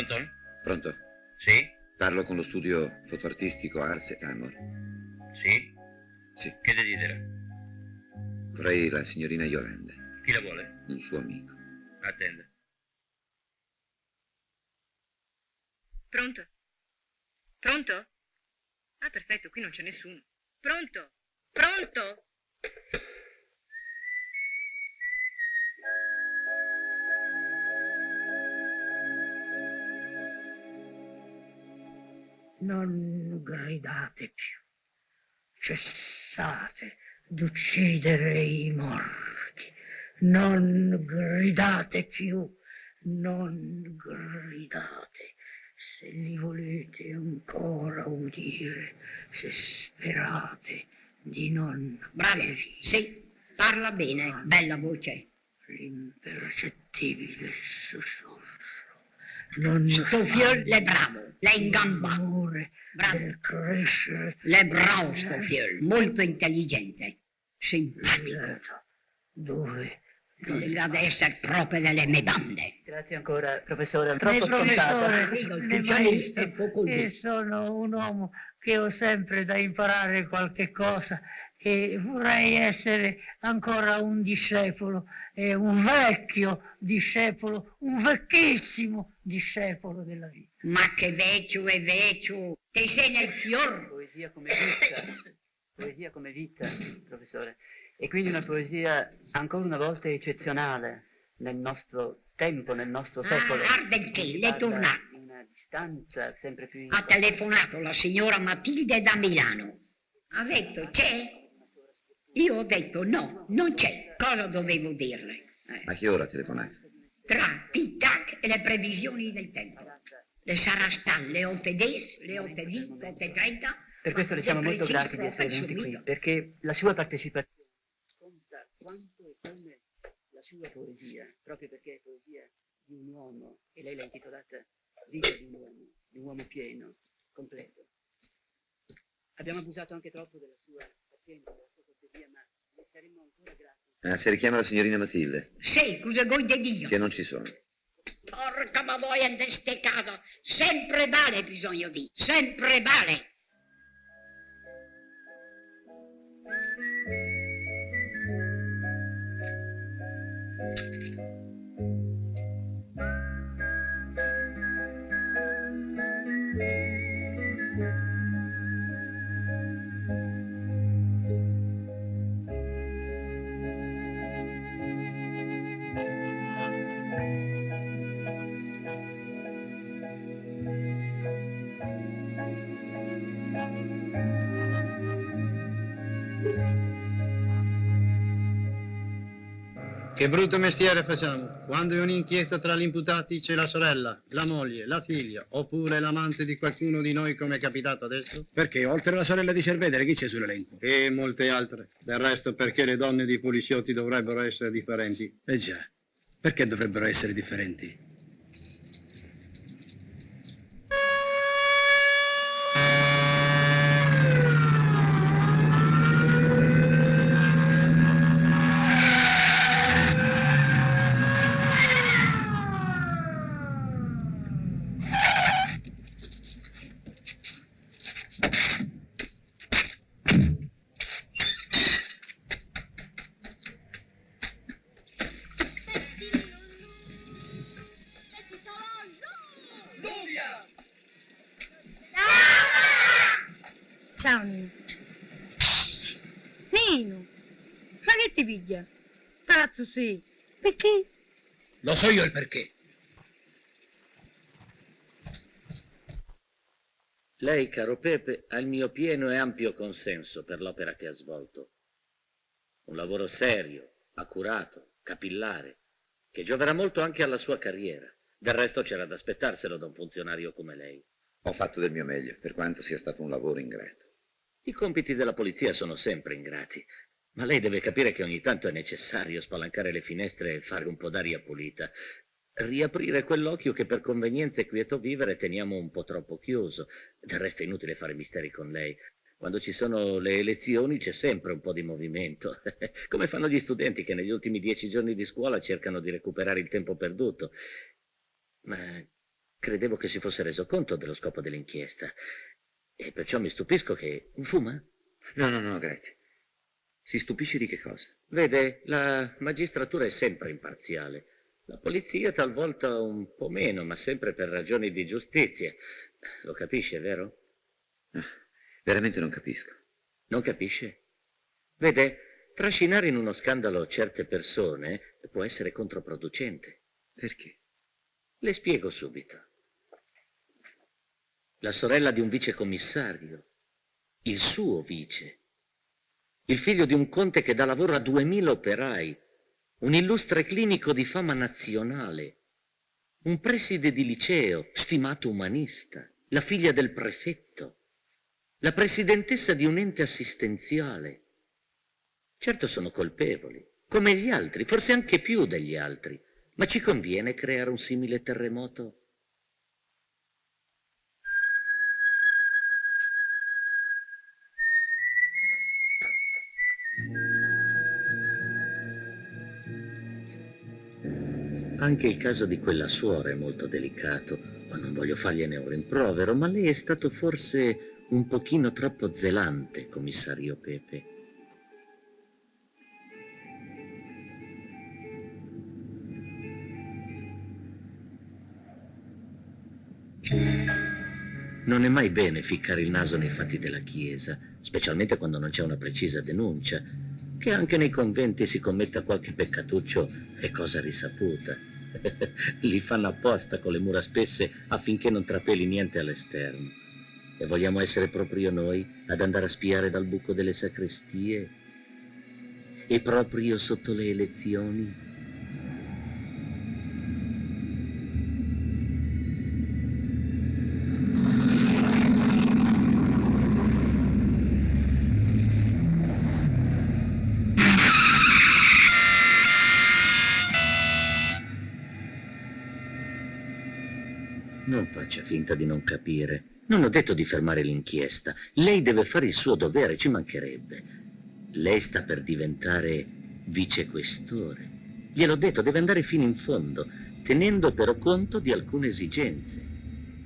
Pronto? Pronto? Sì? Parlo con lo studio fotoartistico Ars et Amor. Sì? Sì. Che desidera? Vorrei la signorina Yolanda, Chi la vuole? un suo amico. Attenda. Pronto? Pronto? Ah, perfetto, qui non c'è nessuno. Pronto? Pronto? Non gridate più. Cessate d'uccidere i morti. Non gridate più. Non gridate. Se li volete ancora udire, se sperate di non Bravo, sì, parla bene, bella voce. L'impercettibile sussurro. Non Sto figlio è bravo, lei in gamba. Bravo. Del crescere. Lei è bravo sto figlio, molto intelligente, simpatico. Dove? Deve essere proprio delle mie bande. Grazie ancora, professore. Professore, Il giornalista è un po' così. e sono un uomo che ho sempre da imparare qualche cosa e vorrei essere ancora un discepolo, e un vecchio discepolo, un vecchissimo discepolo della vita. Ma che vecchio è vecchio, te sei nel fior. Poesia come vita, professore. E quindi una poesia ancora una volta eccezionale nel nostro tempo, nel nostro secolo. Guarda il che, le è tornato. Una distanza sempre più... Ha telefonato la signora Matilde da Milano. Ha detto c'è? Io ho detto no, non c'è. Cosa dovevo dirle? A che ora ha telefonato? Tra tic-tac e le previsioni del tempo. Le sarà sta le 8:10, le 8:20, le 8:30. Per questo le siamo molto grati di essere venuti qui, perché la sua partecipazione conta quanto e come la sua poesia, proprio perché è poesia di un uomo, e lei l'ha intitolata Vita di un uomo pieno, completo. Abbiamo abusato anche troppo della sua pazienza, della sua cortesia, ma le saremmo ancora grati. Si richiama la signorina Matilde, Sì, cosa vuoi di Dio? che non ci sono. Porca ma voi in queste case, sempre vale bisogno di, sempre vale. Che brutto mestiere facciamo. Quando è un'inchiesta tra gli imputati c'è la sorella, la moglie, la figlia, oppure l'amante di qualcuno di noi come è capitato adesso. Perché oltre alla sorella di Cervedere chi c'è sull'elenco? E molte altre. Del resto perché le donne di poliziotti dovrebbero essere differenti? Eh già, perché dovrebbero essere differenti? Ciao Nino. Nino, ma che ti piglia? Pazzo sì. Perché? Lo so io il perché. Lei, caro Pepe, ha il mio pieno e ampio consenso per l'opera che ha svolto. Un lavoro serio, accurato, capillare, che gioverà molto anche alla sua carriera. Del resto c'era da aspettarselo da un funzionario come lei. Ho fatto del mio meglio, per quanto sia stato un lavoro ingrato. I compiti della polizia sono sempre ingrati, ma lei deve capire che ogni tanto è necessario spalancare le finestre e fare un po' d'aria pulita. Riaprire quell'occhio che per convenienza e quieto vivere teniamo un po' troppo chiuso. Del resto è inutile fare misteri con lei. Quando ci sono le elezioni c'è sempre un po' di movimento, come fanno gli studenti che negli ultimi 10 giorni di scuola cercano di recuperare il tempo perduto. Ma Credevo che si fosse reso conto dello scopo dell'inchiesta. E perciò mi stupisco che... Fuma? No, grazie. Si stupisce di che cosa? Vede, la magistratura è sempre imparziale. La polizia talvolta un po' meno, ma sempre per ragioni di giustizia. Lo capisce, vero? Veramente non capisco. Non capisce? Vede, trascinare in uno scandalo certe persone può essere controproducente. Perché? Le spiego subito. La sorella di un vicecommissario, il suo vice, il figlio di un conte che dà lavoro a 2000 operai, un illustre clinico di fama nazionale, un preside di liceo, stimato umanista, la figlia del prefetto, la presidentessa di un ente assistenziale. Certo sono colpevoli, come gli altri, forse anche più degli altri, ma ci conviene creare un simile terremoto? Anche il caso di quella suora è molto delicato, ma non voglio fargliene un rimprovero, ma lei è stato forse un pochino troppo zelante, commissario Pepe. Non è mai bene ficcare il naso nei fatti della Chiesa, specialmente quando non c'è una precisa denuncia. Che anche nei conventi si commetta qualche peccatuccio è cosa risaputa. Li fanno apposta con le mura spesse affinché non trapeli niente all'esterno. E vogliamo essere proprio noi ad andare a spiare dal buco delle sacrestie? E proprio sotto le elezioni? Non faccia finta di non capire. Non ho detto di fermare l'inchiesta. Lei deve fare il suo dovere, ci mancherebbe. Lei sta per diventare vicequestore. Gliel'ho detto, deve andare fino in fondo, tenendo però conto di alcune esigenze.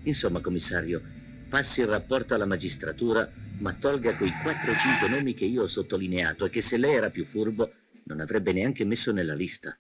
Insomma, commissario, passi il rapporto alla magistratura, ma tolga quei 4 o 5 nomi che io ho sottolineato e che se lei era più furbo non avrebbe neanche messo nella lista.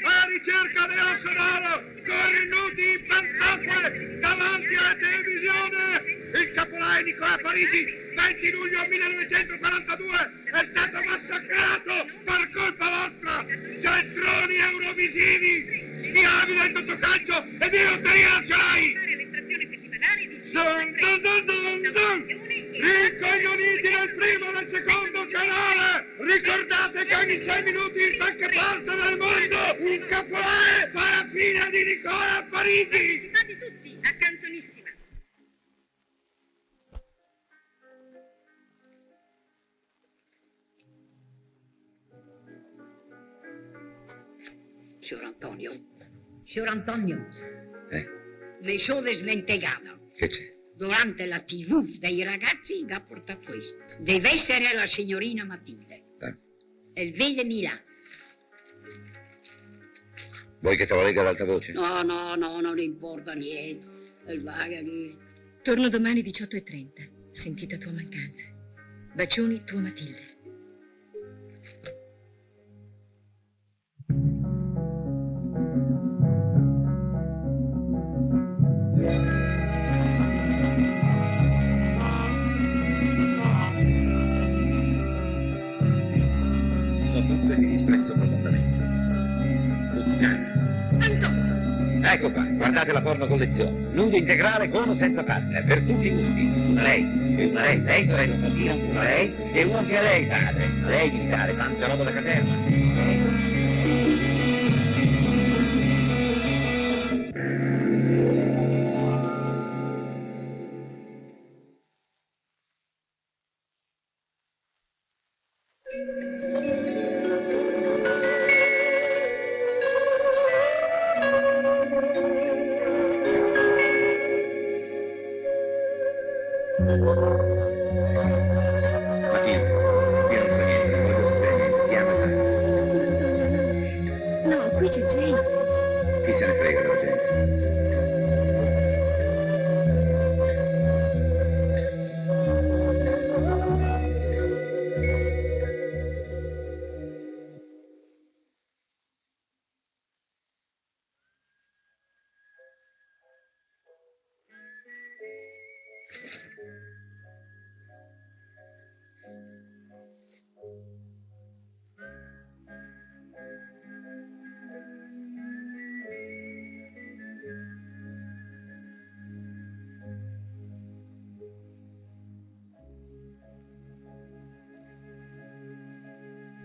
A ricerca dell'osso d'oro, cornuti in pantofole davanti alla televisione. Il caporal Nicola Parisi, 20 luglio 1942, è stato massacrato per colpa vostra. Centroni eurovisivi, schiavi del Totocalcio e di Lotteria Nazionali. Ricoglioniti nel primo e nel secondo canale! Ricordate che ogni 6 minuti in qualche parte del mondo un caporale fa la fine di Nicola Parisi! Partecipati tutti a Canzonissima. Signor Antonio, mi sono smentegato. Che c'è? Durante la TV dei ragazzi mi ha portato questo. Deve essere la signorina Matilde. E vedemi là. Vuoi che te lo legga ad alta voce? No, non importa niente. Il vaga lì. Torno domani 18:30. Sentita tua mancanza. Bacioni, tua Matilde. So tutto e ti disprezzo profondamente. Puttana. Ecco qua, guardate la porno collezione. Nudo integrale con o senza partner, per tutti i gusti. Una lei sorella Santino, una lei e uno anche a lei padre. Lei militare, tanta roba da caserma. Matilde, io non so niente, non voglio sapere niente, ti amo e basta. No, qui c'è gente. Chi se ne frega della gente?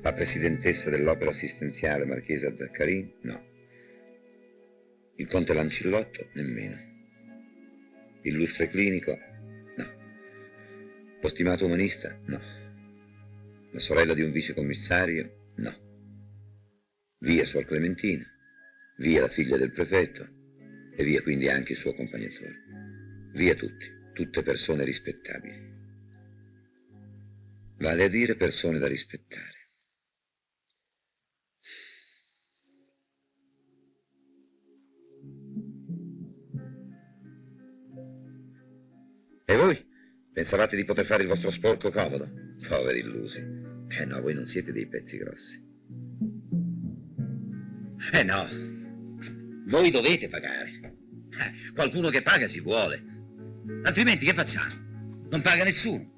La presidentessa dell'opera assistenziale marchesa Zaccarin? No. Il conte Lancillotto? Nemmeno. Illustre clinico? No. Lo stimato umanista? No. La sorella di un vicecommissario? No. Via Suor Clementina, via la figlia del prefetto e via quindi anche il suo accompagnatore. Via tutti, tutte persone rispettabili. Vale a dire persone da rispettare. E voi? Pensavate di poter fare il vostro sporco comodo? Poveri illusi. No, voi non siete dei pezzi grossi. No. Voi dovete pagare. Qualcuno che paga ci vuole. Altrimenti che facciamo? Non paga nessuno.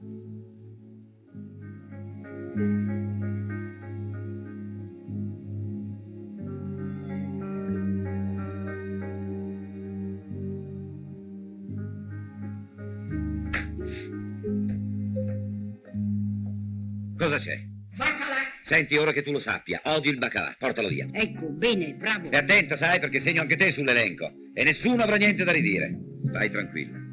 Cosa c'è? Baccalà. Senti, ora che tu lo sappia, odio il baccalà, portalo via. Ecco, bene, bravo. E attenta, sai, perché segno anche te sull'elenco. E nessuno avrà niente da ridire. Stai tranquilla.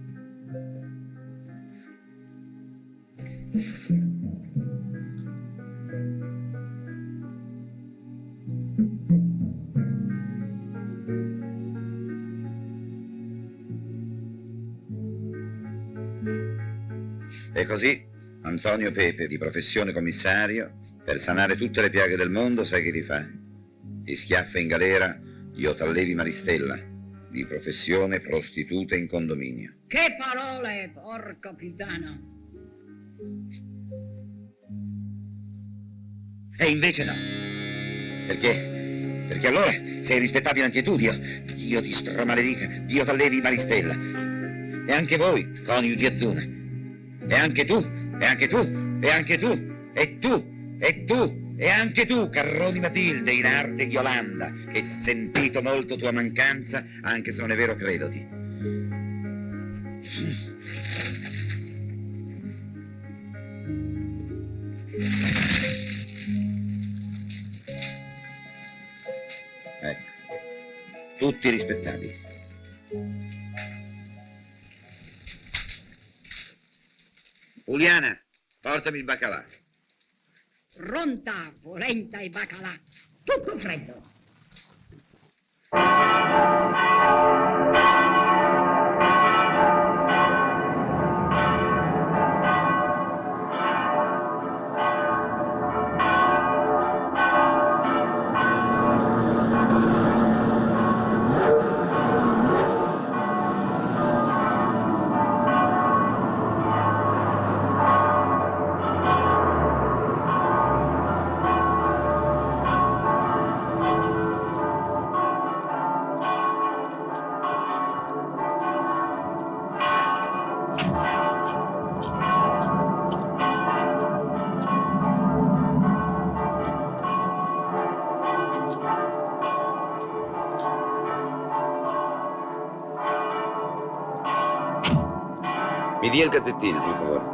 E così, Antonio Pepe, di professione commissario, per sanare tutte le piaghe del mondo, sai che ti fa? Ti schiaffa in galera Iotallevi Maristella, di professione prostituta in condominio. Che parole, porco puttana. E invece no. Perché? Perché allora sei rispettabile anche tu, Dio. Dio ti stramaledica, Dio t'allevi Maristella. E anche voi, coniugi Azzuna. E anche tu, e anche tu, e anche tu, e tu, e tu, e anche tu, Carroni Matilde, in arte Yolanda, che sentito molto tua mancanza, anche se non è vero, credoti. Ecco, tutti rispettabili. Uliana, portami il baccalà. Pronta, polenta e baccalà. Tutto freddo. Mi dia il gazzettino, per favore.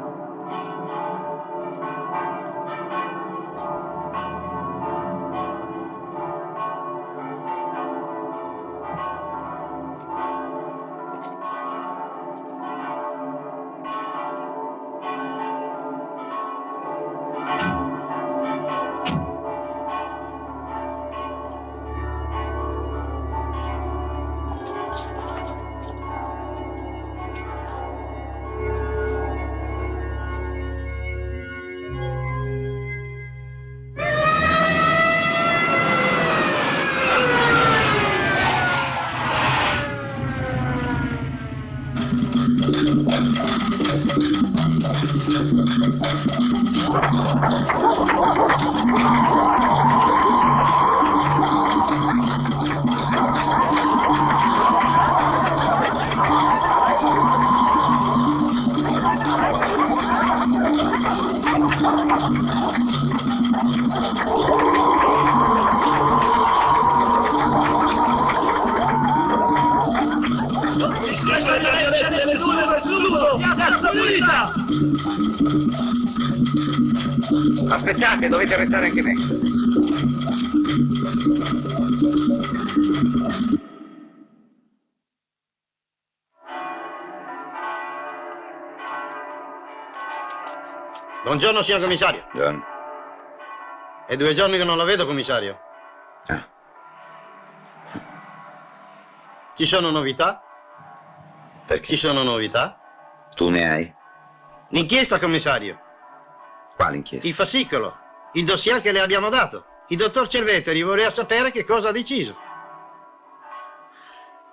Aspettate, dovete arrestare anche me. Buongiorno, signor commissario. Buongiorno. È 2 giorni che non la vedo, commissario. Ah. Ci sono novità? Perché? Ci sono novità? Tu ne hai? L'inchiesta, commissario. Quale inchiesta? Il fascicolo. Il dossier che le abbiamo dato. Il dottor Cerveteri voleva sapere che cosa ha deciso.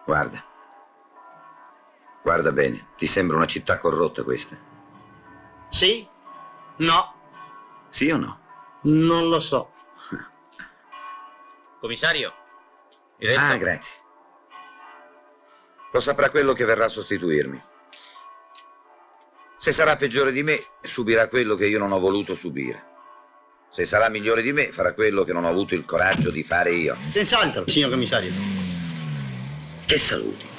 Guarda. Guarda bene. Ti sembra una città corrotta questa? Sì? No? Sì o no? Non lo so. Commissario. Ah, grazie. Lo saprà quello che verrà a sostituirmi. Se sarà peggiore di me, subirà quello che io non ho voluto subire. Se sarà migliore di me, farà quello che non ho avuto il coraggio di fare io. Senz'altro, signor commissario. Che saluti.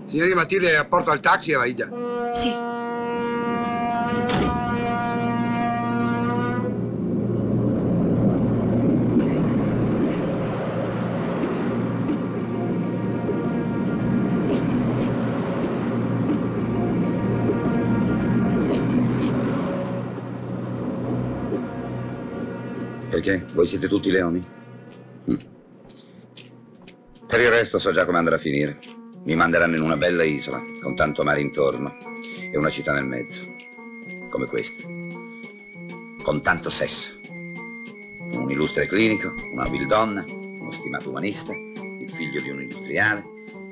Signorina Matilde, apporto al taxi e vai già. Sì. Perché? Voi siete tutti leoni? Per il resto so già come andrà a finire. Mi manderanno in una bella isola, con tanto mare intorno, e una città nel mezzo, come questa. Con tanto sesso. Un illustre clinico, una nobile donna, uno stimato umanista, il figlio di un industriale,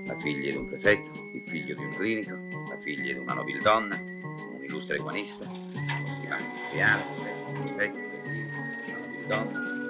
la figlia di un prefetto, il figlio di un clinico, la figlia di una nobile donna, un illustre umanista, uno stimato industriale, un prefetto, il figlio di una nobile donna.